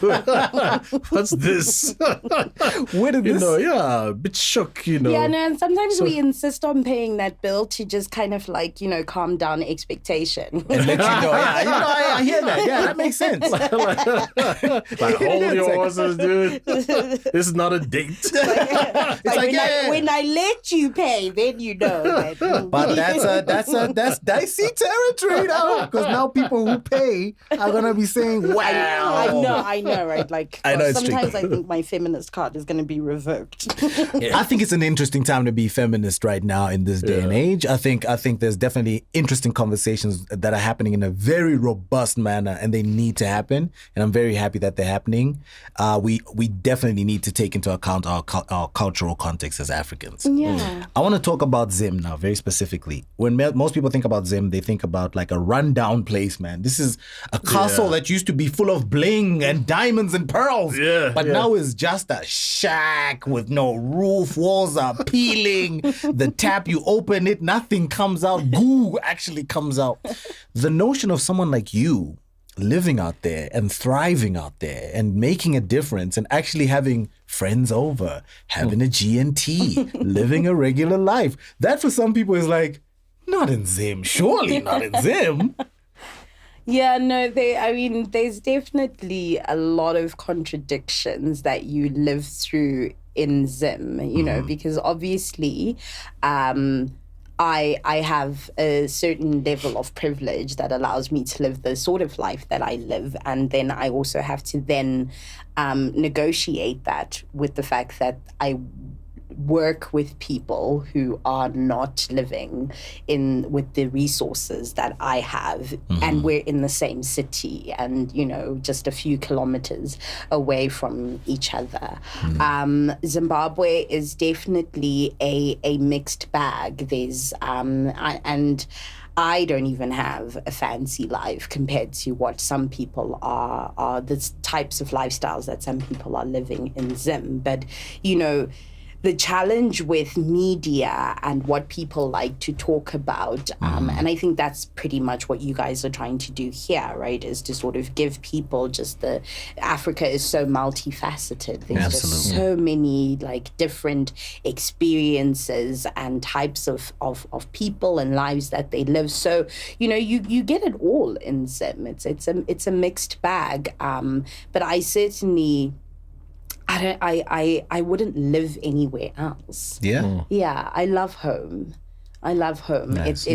What's this? Where did this? A bit shook, Yeah, no, and sometimes we insist on paying that bill to just kind of like, calm down expectation. And let you know, I hear that. Yeah, that makes sense. Like, hold your horses, dude. This is not a date. It's like when I let you pay, then you know that. But that's dicey territory now, because now people who pay are gonna be saying, "Wow." I know, right? Like, sometimes I think my feminist card is gonna be revoked. I think it's an interesting time to be feminist right now in this day and age. I think there's definitely interesting conversations that are happening in a very robust manner, and they need to happen. And I'm very happy that they're happening. We definitely need to take into account our cultural context as Africans. Yeah. I want to talk about Zim now, very specifically. When most people think about Zim, they think about like a rundown place, man. This is a castle that used to be full of bling and diamonds and pearls. But now it's just a shack with no roof. Walls are peeling. The tap, you open it, nothing comes out. Goo actually comes out. The notion of someone like you living out there and thriving out there and making a difference and actually having friends over, having a G&T, living a regular life. That for some people is like, not in Zim, surely not in Zim. Yeah, no, there's definitely a lot of contradictions that you live through in Zim, because obviously, I have a certain level of privilege that allows me to live the sort of life that I live. And then I also have to then negotiate that with the fact that I work with people who are not living with the resources that I have, and we're in the same city and just a few kilometers away from each other. Zimbabwe is definitely a mixed bag. There's and I don't even have a fancy life compared to what some people are the types of lifestyles that some people are living in Zim. But, you know, the challenge with media and what people like to talk about, and I think that's pretty much what you guys are trying to do here, right, is to sort of give people just Africa is so multifaceted. There's just so many like different experiences and types of people and lives that they live. So, you know, you get it all in Zim. It's a mixed bag. But I certainly... I wouldn't live anywhere else. Yeah. Yeah, I love home. Nice.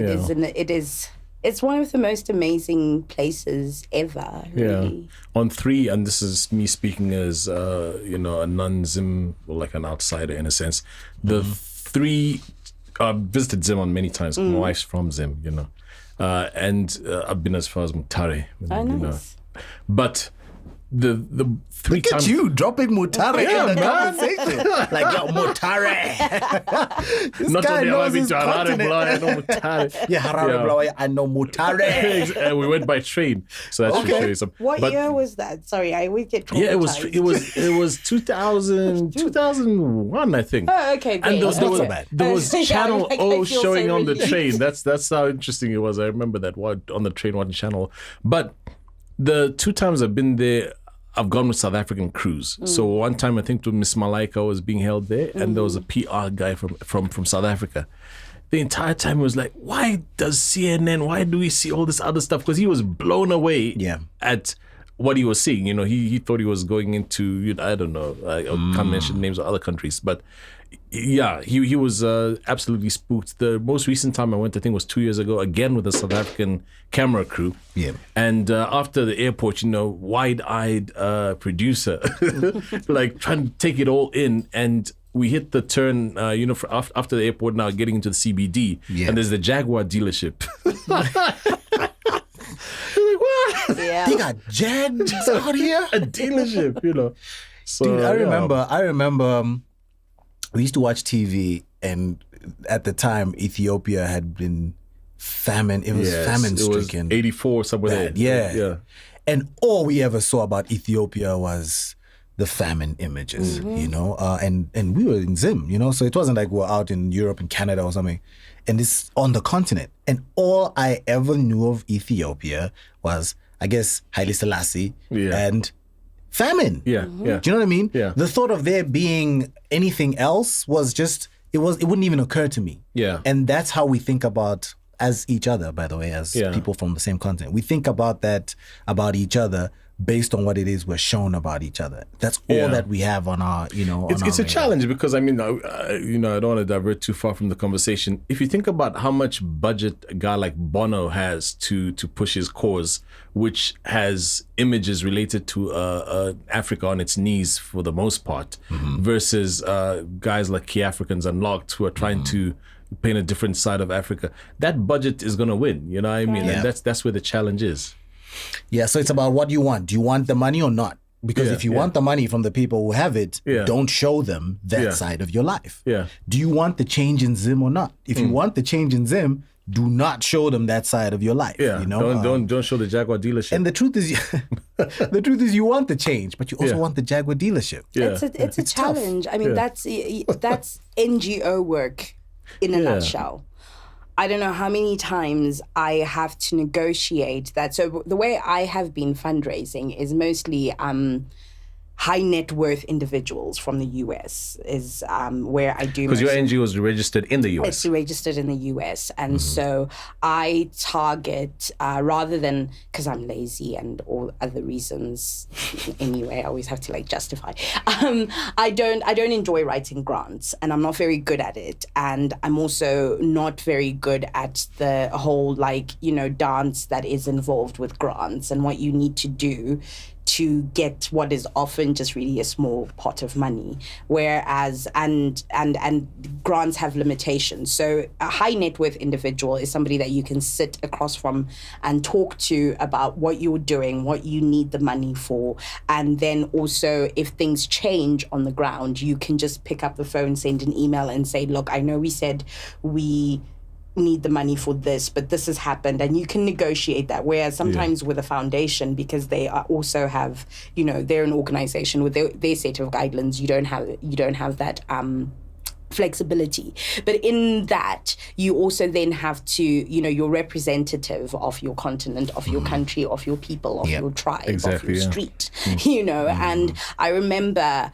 It's one of the most amazing places ever, really. On 3, and this is me speaking as you know, a non-Zim, or like an outsider in a sense. The 3 I've visited Zim on many times. My wife's from Zim, you know. And I've been as far as Mutare. Oh, you nice. know. But the 3 Look times... at you dropping Mutare in the man. conversation. Like, yo, Mutare. This Not guy only have I knows been his to Harare, continent. Blah, I know Mutare. Yeah, Harare, blah, I know Mutare. And we went by train, so that should show you some. What but, year was that? Sorry, I always get Yeah, traumatized. it was 2001, I think. Oh, okay, great. And there was, bad. there was Yeah, Channel like, I O feel showing so on the relieved. train. That's how interesting it was. I remember that on the train watching Channel. But the 2 times I've been there, I've gone with South African crews. So one time I think Miss Malaika was being held there, and there was a PR guy from South Africa. The entire time he was like, why does CNN, why do we see all this other stuff? Because he was blown away at what he was seeing. You know, he thought he was going into, you know, I don't know, I can't mention names of other countries, but yeah, he was absolutely spooked. The most recent time I went, I think, was 2 years ago, again with a South African camera crew. Yeah. And after the airport, you know, wide-eyed producer, like trying to take it all in. And we hit the turn, you know, after the airport now, getting into the CBD. Yeah. And there's the Jaguar dealership. Yeah. They got Jags out here? A dealership, you know. So, Dude, I remember we used to watch TV, and at the time, Ethiopia had been famine. It was famine-stricken. It was 84, somewhere there. Yeah. And all we ever saw about Ethiopia was the famine images, you know? And we were in Zim, you know? So it wasn't like we were out in Europe and Canada or something. And it's on the continent. And all I ever knew of Ethiopia was, I guess, Haile Selassie and famine. Yeah. Do you know what I mean? Yeah. The thought of there being anything else was just, it wouldn't even occur to me. Yeah. And that's how we think about, as each other, by the way, as people from the same continent. We think about that, about each other, based on what it is we're shown about each other. That's all that we have on our, you know, It's a challenge because, I mean, you know, I don't want to divert too far from the conversation. If you think about how much budget a guy like Bono has to push his cause, which has images related to Africa on its knees for the most part, versus guys like Key Africans Unlocked who are trying to paint a different side of Africa, that budget is going to win, you know what I mean? And that's where the challenge is. Yeah, so it's about what you want. Do you want the money or not? Because if you want the money from the people who have it, don't show them that side of your life. Yeah. Do you want the change in Zim or not? If you want the change in Zim, do not show them that side of your life. Yeah. You know? Don't show the Jaguar dealership. And the truth is, you want the change, but you also want the Jaguar dealership. Yeah. It's a challenge. Tough. I mean, that's NGO work in a nutshell. I don't know how many times I have to negotiate that. So the way I have been fundraising is mostly high net worth individuals from the US is where I do. Because your NGO is registered in the US. It's registered in the US. And so I target, rather than, because I'm lazy and all other reasons, anyway, I always have to like justify. I don't enjoy writing grants, and I'm not very good at it. And I'm also not very good at the whole like, you know, dance that is involved with grants and what you need to do to get what is often just really a small pot of money, whereas and grants have limitations. So a high net worth individual is somebody that you can sit across from and talk to about what you're doing, what you need the money for, and then also if things change on the ground, you can just pick up the phone, send an email, and say, look, I know we said we need the money for this, but this has happened, and you can negotiate that. Whereas sometimes with a foundation, because they also have, they're an organization with their set of guidelines, you don't have that flexibility. But in that, you also then have to, you're representative of your continent, of your country, of your people, of your tribe, of your street, and I remember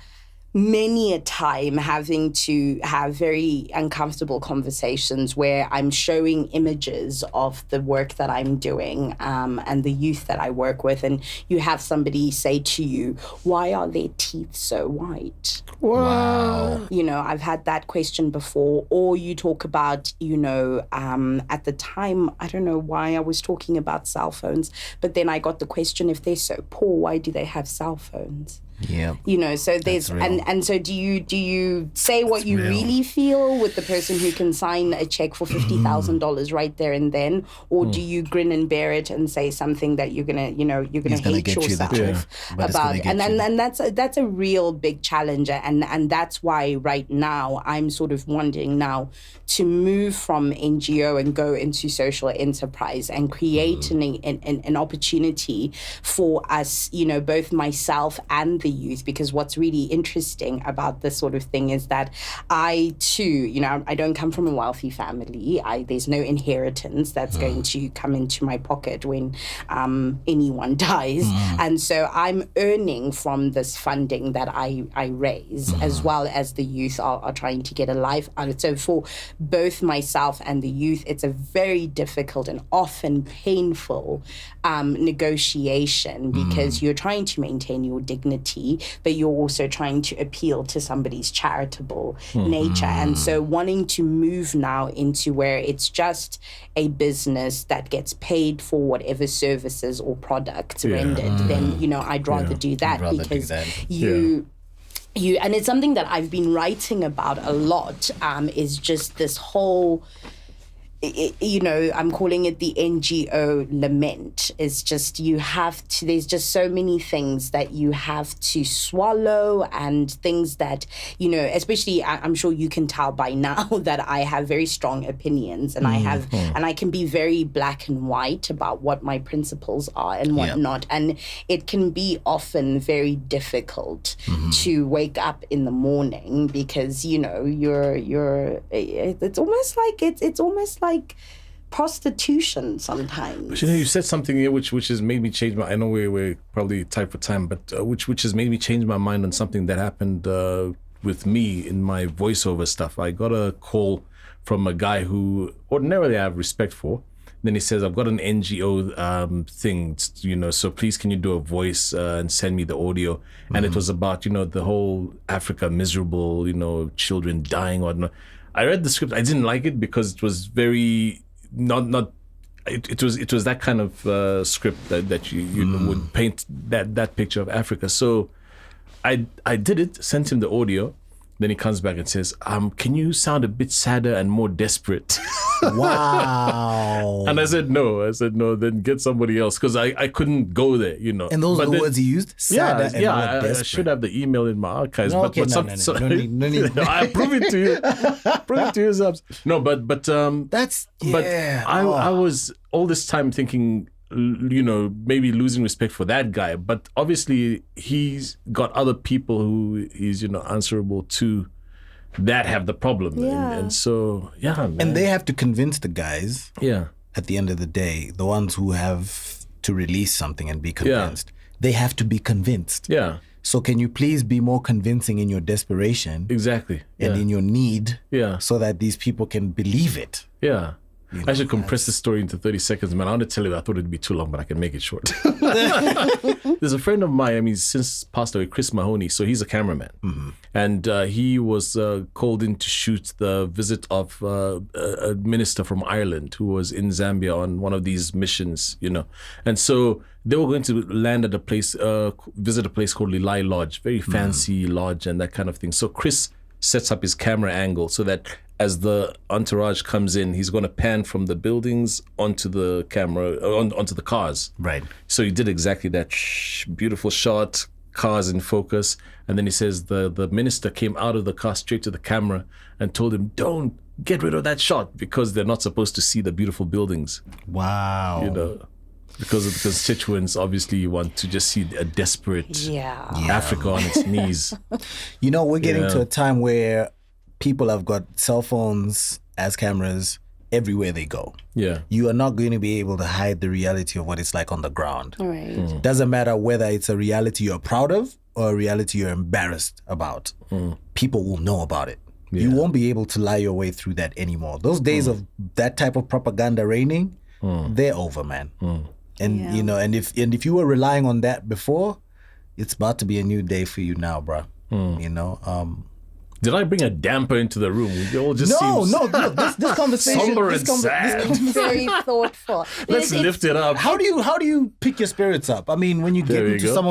many a time having to have very uncomfortable conversations where I'm showing images of the work that I'm doing and the youth that I work with, and you have somebody say to you, why are their teeth so white? Wow. I've had that question before. Or you talk about, at the time, I don't know why I was talking about cell phones, but then I got the question, if they're so poor, why do they have cell phones? Yeah. So there's and so do you say what you really feel with the person who can sign a check for $50,000 right there and then, or do you grin and bear it and say something that you're gonna hate yourself about? And that's a real big challenge, and that's why right now I'm sort of wanting now to move from NGO and go into social enterprise and create an opportunity for us, both myself and the youth, because what's really interesting about this sort of thing is that I too, I don't come from a wealthy family. There's no inheritance that's going to come into my pocket when anyone dies. And so I'm earning from this funding that I raise, as well as the youth are trying to get a life out of it. So for both myself and the youth, it's a very difficult and often painful negotiation, because you're trying to maintain your dignity, but you're also trying to appeal to somebody's charitable nature. And so wanting to move now into where it's just a business that gets paid for whatever services or products rendered, then, I'd rather do that, because you, and it's something that I've been writing about a lot, is just this whole, I'm calling it the Ngo Lament. It's just, there's just so many things that you have to swallow, and things that, especially I'm sure you can tell by now that I have very strong opinions, and and I can be very black and white about what my principles are and whatnot. And it can be often very difficult to wake up in the morning, because, it's almost like prostitution sometimes. But you said something here which has made me change my. I know we're probably tight for time, but which has made me change my mind on something that happened with me in my voiceover stuff. I got a call from a guy who ordinarily I have respect for. Then he says, I've got an NGO thing, so please can you do a voice and send me the audio? And it was about, the whole Africa miserable, children dying or whatnot. I read the script. I didn't like it because it was very it was that kind of script that you would paint that picture of Africa. So I did it, sent him the audio. Then he comes back and says, can you sound a bit sadder and more desperate? Wow. And I said, no, then get somebody else, because I couldn't go there, And those are the words he used? Sadder and more desperate. I should have the email in my archives. No, but no need. I prove it to you. Prove it to you, Zabs. No, but that's, but I was all this time thinking, maybe losing respect for that guy, but obviously he's got other people who he's answerable to that have the problem, and so man. And they have to convince the guys at the end of the day, the ones who have to release something and be convinced, they have to be convinced. So can you please be more convincing in your desperation, exactly, and in your need, so that these people can believe it. I should compress this story into 30 seconds, man. I want to tell you, I thought it'd be too long, but I can make it short. There's a friend of mine, he's since passed away, Chris Mahoney, so he's a cameraman. And he was called in to shoot the visit of a minister from Ireland who was in Zambia on one of these missions, And so they were going to land at a place, visit a place called Lilai Lodge, very fancy lodge and that kind of thing. So Chris sets up his camera angle so that as the entourage comes in, he's going to pan from the buildings onto the camera, onto the cars. Right. So he did exactly that. Beautiful shot, cars in focus. And then he says the minister came out of the car straight to the camera and told him, don't get rid of that shot because they're not supposed to see the beautiful buildings, Wow. you know, because of the constituents. Obviously, you want to just see a desperate Africa on its knees. You know, we're getting Yeah. to a time where people have got cell phones as cameras everywhere they go. Yeah. You are not going to be able to hide the reality of what it's like on the ground. Right. Doesn't matter whether it's a reality you're proud of or a reality you're embarrassed about. People will know about it. You won't be able to lie your way through that anymore. Those days of that type of propaganda reigning, they're over, man. And you know, and if you were relying on that before, it's about to be a new day for you now, bro. You know. Did I bring a damper into the room? We all just No, seems this conversation. somber this and conver- sad. this conver- Very thoughtful. Let's lift it up. How do you pick your spirits up? I mean, when you get There you into go. some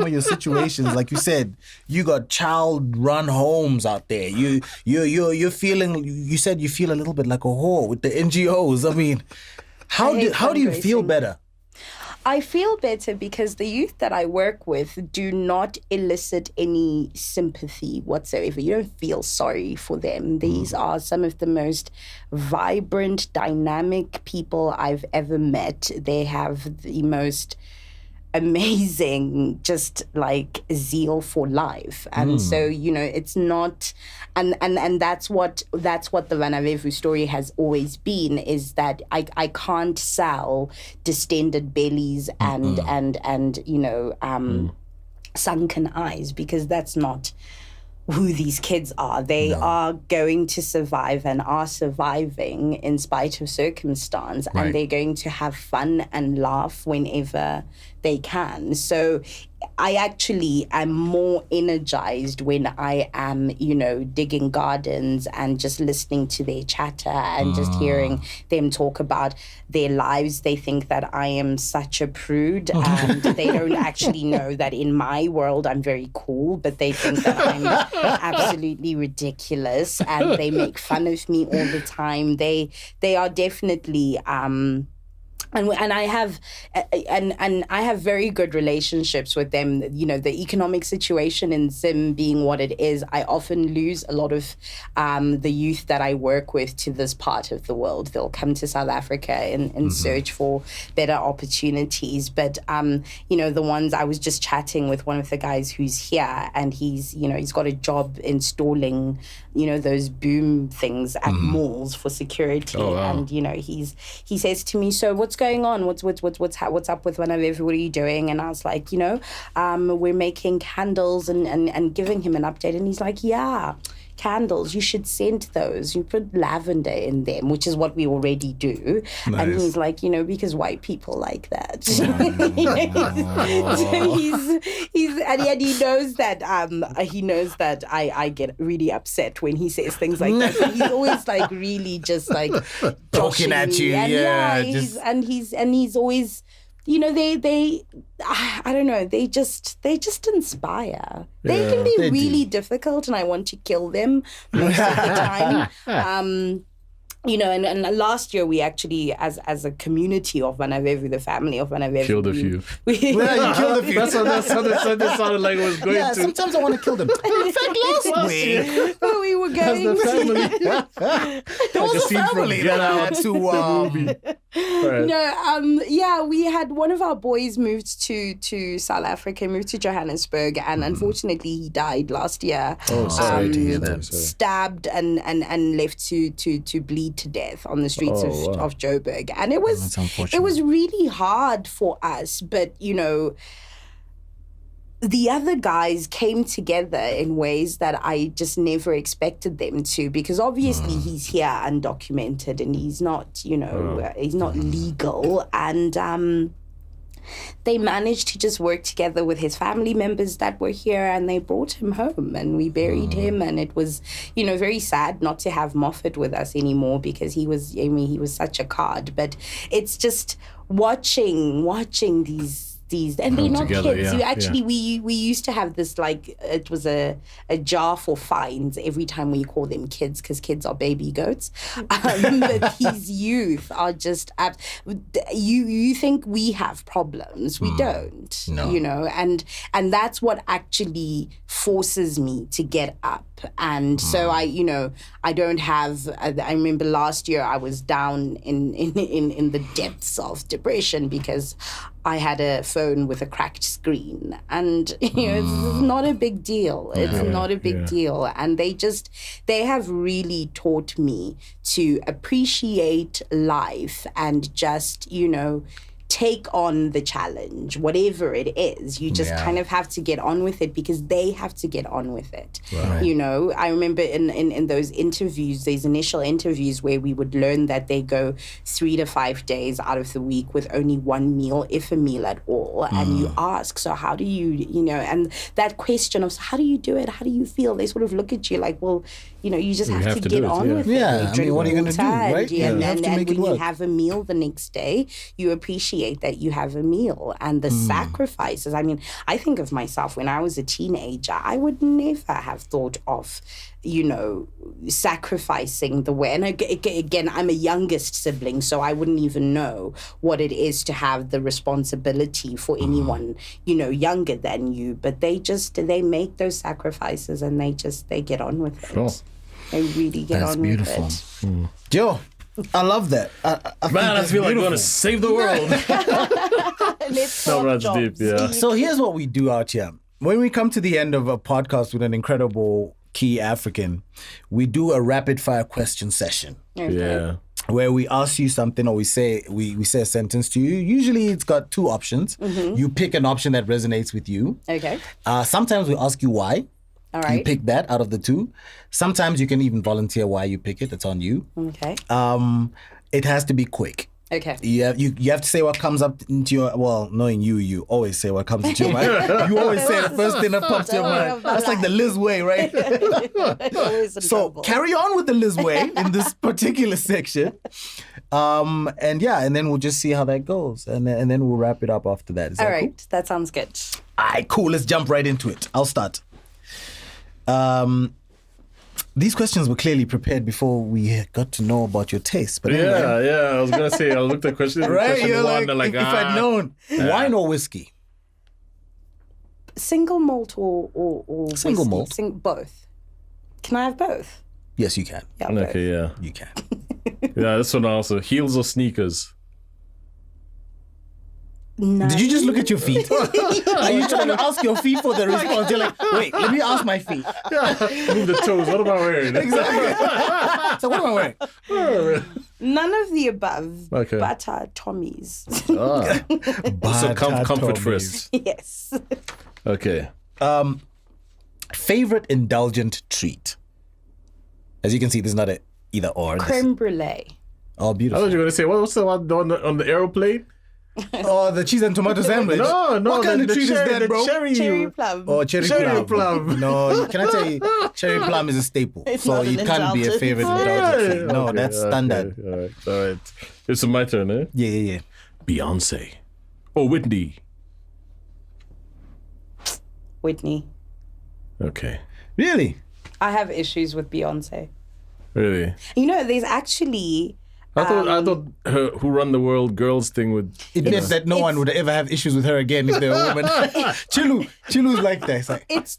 of your situations, like you said, you got child-run homes out there. You're feeling. You said you feel a little bit like a whore with the NGOs. I mean, how do you feel fundraising. better? I feel better because the youth that I work with do not elicit any sympathy whatsoever. You don't feel sorry for them. These are some of the most vibrant, dynamic people I've ever met. They have the most amazing just like zeal for life, and so you know it's not, and that's what the Vanavevu story has always been, is that I can't sell distended bellies and you know sunken eyes, because that's not who these kids are. They are going to survive and are surviving in spite of circumstance, and they're going to have fun and laugh whenever they can. So I actually am more energized when I am, you know, digging gardens and just listening to their chatter and just hearing them talk about their lives. They think that I am such a prude, and they don't actually know that in my world I'm very cool, but they think that I'm absolutely ridiculous, and they make fun of me all the time. They are definitely and I have very good relationships with them. You know, the economic situation in Zim being what it is, I often lose a lot of the youth that I work with to this part of the world. They'll come to South Africa in search for better opportunities. But you know, the ones I was just chatting with one of the guys who's here, and he's got a job installing, you know, those boom things at malls for security. Oh, wow. And you know, he says to me, so what's going on? What's up with Vanavevu? What are you doing? And I was like, you know, we're making candles and giving him an update. And he's like, yeah, candles, you should scent those. You put lavender in them, which is what we already do. Nice. And he's like, you know, because white people like that. So he's and he knows that I get really upset when he says things like that. But he's always like really just like Poking at me. you, And yeah, he's always, you know, they I don't know, they just inspire. They can be they really difficult, and I want to kill them most of the time. You know, and last year we actually, as a community of Vanavevu, the family of Vanavevu, Killed a few. Yeah, you killed a few. That's how it sounded like it was going Yeah, to. sometimes I want to kill them. In fact, last week we were going The family. there was a a scene from family Get that had to. Right. No, yeah, we had one of our boys moved to South Africa, moved to Johannesburg, and unfortunately he died last year. Oh, sorry to hear that. Stabbed and left to bleed to death on the streets Oh, wow. of Joburg. And it That's unfortunate. was really hard for us, but you know, the other guys came together in ways that I just never expected them to, because obviously he's here undocumented and he's not, you know, he's not legal. And they managed to just work together with his family members that were here, and they brought him home and we buried him. And it was, you know, very sad not to have Moffat with us anymore, because he was such a card. But it's just watching 60s, and they're not together, kids. yeah, You actually, we used to have this, like, it was a jar for fines every time we call them kids, because kids are baby goats. But these youth are just, you think we have problems. We don't, No. you know, and that's what actually forces me to get up. And so I don't have, I remember last year I was down in the depths of depression because I had a phone with a cracked screen, and it's not a big deal. It's not a big deal. And they have really taught me to appreciate life and just, take on the challenge, whatever it is. You just kind of have to get on with it because they have to get on with it. Right. I remember in those interviews, these initial interviews where we would learn that they go 3 to 5 days out of the week with only one meal, if a meal at all. And you ask, so how do you, and that question of, how do you do it? How do you feel? They sort of look at you like, well, you just have to get on with it. Yeah, I mean, what are you going to do, right? And you have to make it when work. you have a meal the next day, you appreciate that you have a meal, and the sacrifices. I mean, I think of myself when I was a teenager, I would never have thought of, sacrificing the way. And again, I'm a youngest sibling, so I wouldn't even know what it is to have the responsibility for anyone, younger than you. But they make those sacrifices, and they get on with it. Sure. They really get That's on beautiful. with it. Joe, I love that. Man, I feel like going to save the world. Let's No, talk that's jobs. deep, yeah. So here's what we do out here. When we come to the end of a podcast with an incredible key African, we do a rapid fire question session. Okay. Yeah. Where we ask you something, or we say a sentence to you. Usually it's got two options. You pick an option that resonates with you. Okay. Sometimes we ask you why. All right. You pick that out of the two. Sometimes you can even volunteer why you pick it. It's on you. Okay. It has to be quick. Okay. You have to say what comes up into your, well, knowing you always say what comes into your mind. You always say the first thing that pops to your mind. That's like the Liz way, right? Always in So trouble. carry on with the Liz way in this particular section. And then we'll just see how that goes. And then we'll wrap it up after that. Is All that right. cool? That sounds good. All right, cool. Let's jump right into it. I'll start. These questions were clearly prepared before we got to know about your taste. But anyway, I was gonna say I looked at question right? You're one, like, and if I'd known, wine or whiskey? Single malt or Single whiskey? malt. Both. Can I have both? Yes, you can. Yeah, both. Okay, yeah, You can. yeah. This one also heels or sneakers. No. Did you just look at your feet? Are you trying to ask your feet for the response? You're like, wait, let me ask my feet. Move the toes. What am I wearing? Exactly. So what am I wearing? None of the above. Okay. But Tommy's. So comfort Tommies. first. Yes. Okay. Favorite indulgent treat? As you can see, this is not a either or. This- Creme brulee. Oh, I beautiful. thought you were gonna say what's the one on the aeroplane? Oh, the cheese and tomato sandwich. No, What kind of treat is that, bro? Cherry plum. Oh, cherry plum. No, can I tell you, cherry plum is a staple. It's so not it an can't be a indulgence. favorite indulgent treat. No, Okay, that's standard. Okay, all right. It's my turn, eh? Yeah. Beyonce. Oh, Whitney. Whitney. Okay. Really? I have issues with Beyonce. Really? There's actually... I thought her Who Run the World girls thing would. It meant that no one would ever have issues with her again if they're a woman. Chilu's like that. It's like, It's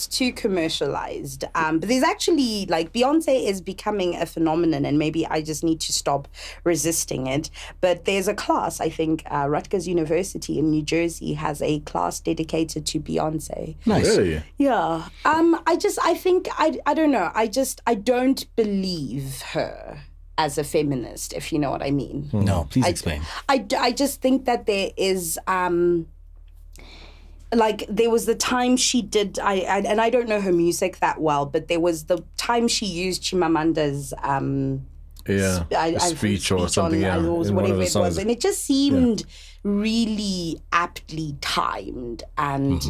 too commercialized. But there's actually, like, Beyonce is becoming a phenomenon, and maybe I just need to stop resisting it. But there's a class, I think, Rutgers University in New Jersey has a class dedicated to Beyonce. nice. Really? Yeah. I don't know. I don't believe her as a feminist, if you know what I mean. No, please explain. I just think that there is like there was the time she did and I don't know her music that well, but there was the time she used Chimamanda's speech or something, on, yeah, in one whatever of the it was, songs. and it just seemed really aptly timed and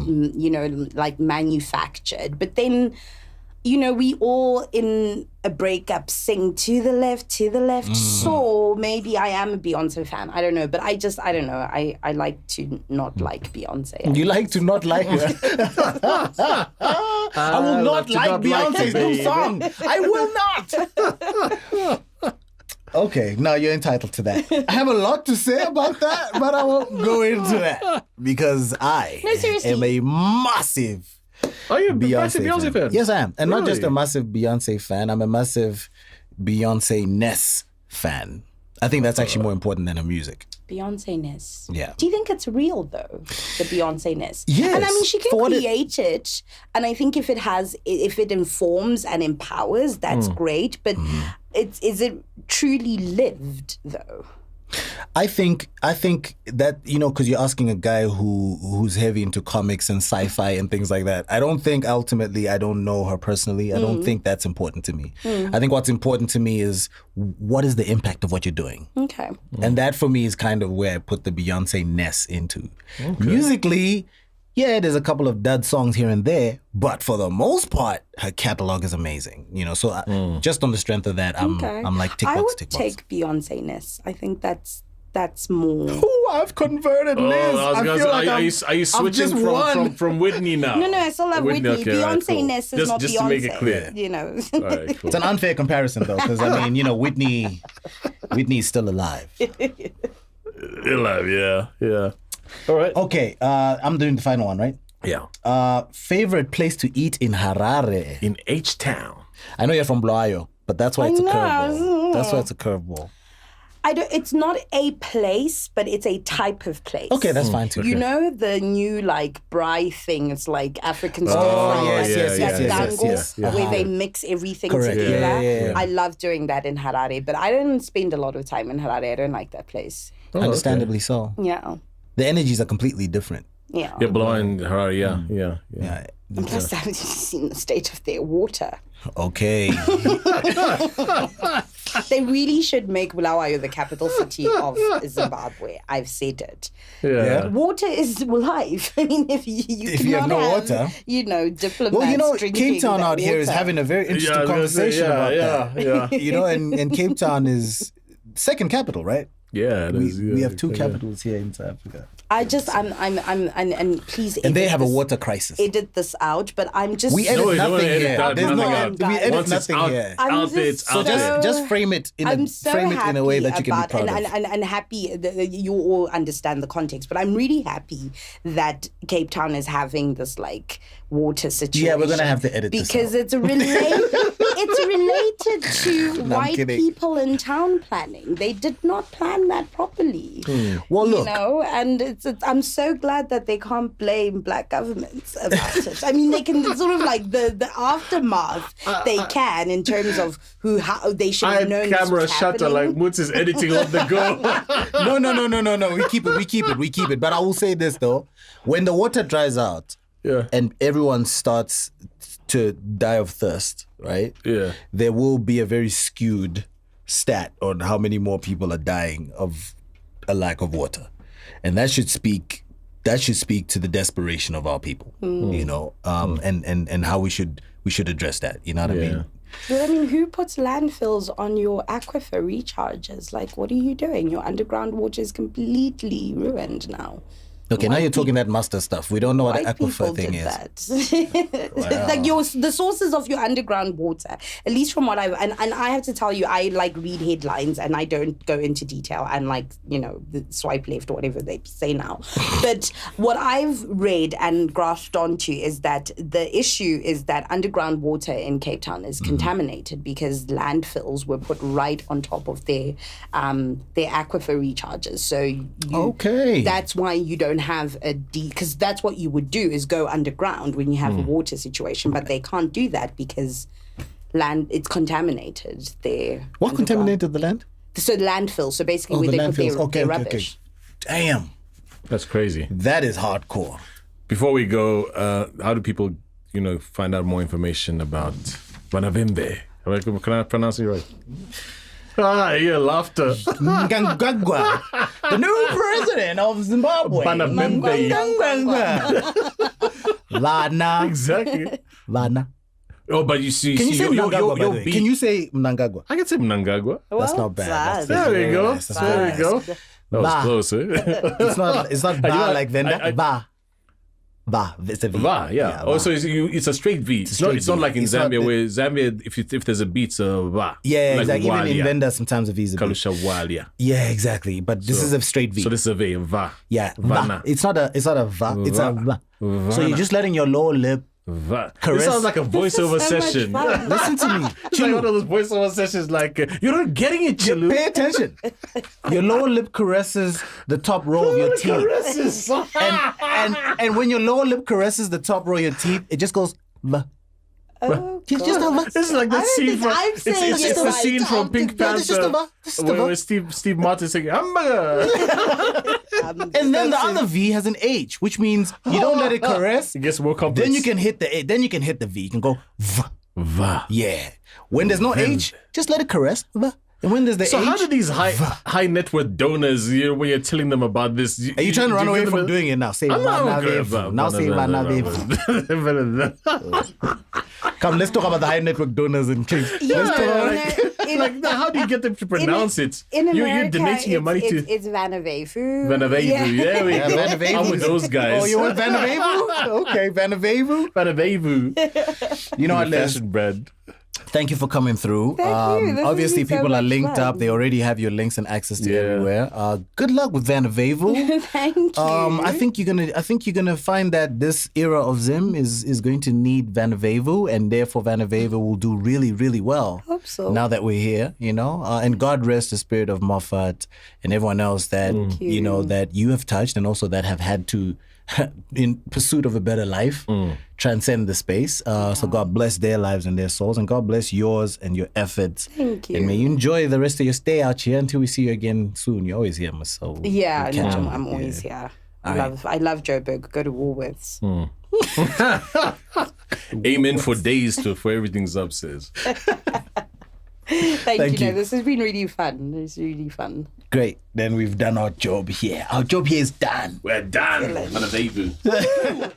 like manufactured. But then you know, we all in a breakup sing to the left, so maybe I am a Beyonce fan. I don't know, but I don't know. I like to not like Beyonce. You like to not like her. I will not like Beyonce's new song. I will not. Okay, now you're entitled to that. I have a lot to say about that, but I won't go into that because I am a massive Are you a massive Beyonce fan? Yes, I am. And not Really? just a massive Beyonce fan. I'm a massive Beyonce-ness fan. I think that's actually more important than her music. Beyonce-ness. Yeah. Do you think it's real though, the Beyonce-ness? Yes. And I mean, she can For what create it, and I think if it informs and empowers, that's great. But is it truly lived though? I think that, you know, because you're asking a guy who's heavy into comics and sci-fi and things like that. I don't think ultimately, I don't know her personally. I don't think that's important to me. I think what's important to me is what is the impact of what you're doing? Okay. And that for me is kind of where I put the Beyonce-ness into. Musically, yeah, there's a couple of dud songs here and there, but for the most part, her catalog is amazing. You know, so just on the strength of that, I'm like tick I box, would tick box. take Beyonce-ness. I think that's more. Ooh, I've converted Liz. I was gonna say, are you switching from Whitney now? No, I still love Whitney. Okay, all right, cool. Beyonce-ness is not just Beyonce. to make it clear. You know. All right, cool. It's an unfair comparison though, because I mean, you know, Whitney's still alive. Alive, yeah. All right. Okay, I'm doing the final one, right? Yeah. Favorite place to eat in Harare? In H-Town. I know you're from Blayo, but that's why it's a I know. curveball. That's why it's a curveball. It's not a place, but it's a type of place. Okay, that's fine too. You know the new like braai thing? It's like African stir Oh, fry, yes, like yes, dango, yes. where they mix everything Correct. together. Yeah. I love doing that in Harare, but I don't spend a lot of time in Harare. I don't like that place. Understandably so. Yeah. The energies are completely different. Yeah. Yeah, Blow and Harare, yeah. Yeah. And plus, I haven't seen the state of their water. Okay. They really should make Bulawayo the capital city of Zimbabwe. I've said it. Yeah. Water is life. I mean, if you have cannot no have, water. you know, diplomats Well, you know, drinking Cape Town that out here is water. having a very interesting I was gonna say, conversation about that. Yeah. You know, and Cape Town is second capital, right? Yeah, it is, We have two yeah. capitals here in South Africa. I'm and please. And they edit have a this- water crisis. Edit this out, but I'm just. We edit No, you don't nothing edit here. that, There's nothing no, out. we edit Once it's nothing out, here. I'm out there, it's just out So there. just frame it in I'm so frame it in a way happy that you can be about, proud of. and happy that you all understand the context. But I'm really happy that Cape Town is having this like water situation. Yeah, we're gonna have to edit this because out. it's related to No, I'm white kidding. people in town planning. They did not plan that properly. Well, You look, know, and I'm so glad that they can't blame black governments about it. I mean, they can sort of like the aftermath. They can in terms of how they should have known. this camera was shutter like happening. Moots is editing on the go. no. We keep it. But I will say this though: when the water dries out, Yeah. and everyone starts to die of thirst, right? Yeah. There will be a very skewed stat on how many more people are dying of a lack of water, and that should speak to the desperation of our people, you know, and how we should address that. You know what I mean? But I mean, who puts landfills on your aquifer recharges? Like, what are you doing? Your underground water is completely ruined now. Okay, now you're talking that master stuff. We don't know what an White aquifer people thing did is. that. Like the sources of your underground water, at least from what I've and I have to tell you, I like read headlines and I don't go into detail and like, you know, the swipe left or whatever they say now. But what I've read and grasped onto is that the issue is that underground water in Cape Town is contaminated because landfills were put right on top of their aquifer recharges. So Okay. that's why you don't have because that's what you would do is go underground when you have a water situation, but they can't do that because it's contaminated there. What contaminated the land? So landfill. So basically where the they put landfills. their Okay. rubbish. Damn, That's crazy. that is hardcore. Before we go, how do people, you know, find out more information about Banavimbe? Can I pronounce it right? Yeah, laughter. Mnangagwa, the new president of Zimbabwe. Banavimbe. Lana. Exactly. Lana. Oh, but you see, Can you say Mnangagwa, by the way? beat. Can you say Mnangagwa? I can say Mnangagwa. That's Well not bad. done. There we go. That's There we go. That was Ba. close, eh? It's not ba like Venda. Ba. Ba. It's a V. Va, yeah. Va. Also, it's a straight V. It's not straight like in V. It's not Zambia, the- where Zambia, if there's a beat, it's a Va. Yeah, like exactly. Even in Walia. Venda, sometimes a V is a B. Kalusha Walia. Yeah, exactly. But this is a straight V. So this is a V, Va. Yeah, Vana. va. It's not a va. It's a va. So you're just letting your lower lip. Va. Caress. This sounds like a voiceover so much session. fun. Listen to me. It's like one of those voiceover sessions like, you're not getting it, Chilu. Pay attention. Your lower lip caresses the top row of your teeth. Caresses. And when your lower lip caresses the top row of your teeth, it just goes va. Oh, It's just a va. This is like that I don't scene think from I'm it's saying the it right. scene from Pink Yeah, it's just a Panther va. It's just a va. where Steve Martin saying hamburger. And then the other V has an H, which means you don't let it caress. It gets more complex. Then you can hit the A. Then you can hit the V. You can go va. Va. Yeah. When there's no H, just let it caress. Va. And when there's the So H, how do these high net worth donors, when you're telling them about this, are you trying to run away give them from doing it now? Say I'm not okay Manavevu. about- Now say Manavevu. Come, let's talk about the high network donors and kings. Let's talk about Like, how do you get them to pronounce it? In America, You're donating your money to it's Vanavevu. Vanavevu. There we Yeah, go. Vanavevu. I'm with those guys. Oh, you want Vanavevu? Okay, Vanavevu. Vanavevu. You know what, Liz? Fashion bread. Thank you for coming through. Thank you. This has Obviously, been so people are much linked up. fun. They already have your links and access to Yeah. everywhere. Good luck with Vanavevu. Thank you. I think you're gonna find that this era of Zim is going to need Vanavevu, and therefore Vanavevu will do really, really well. Hope so. Now that we're here, and God rest the spirit of Moffat and everyone else that that you have touched, and also that have had to, in pursuit of a better life, transcend the space. So God bless their lives and their souls, and God bless yours and your efforts. Thank you. And may you enjoy the rest of your stay out here until we see you again soon. You're always here, so Yeah, we'll catch no, up. I'm always here. right. I love Joburg. Go to Woolworths. Amen for days for everything's upstairs. Thank you. you. No, this has been really fun. It's really fun. Great. Then we've done our job here. Our job here is done. We're done. Vanavevu.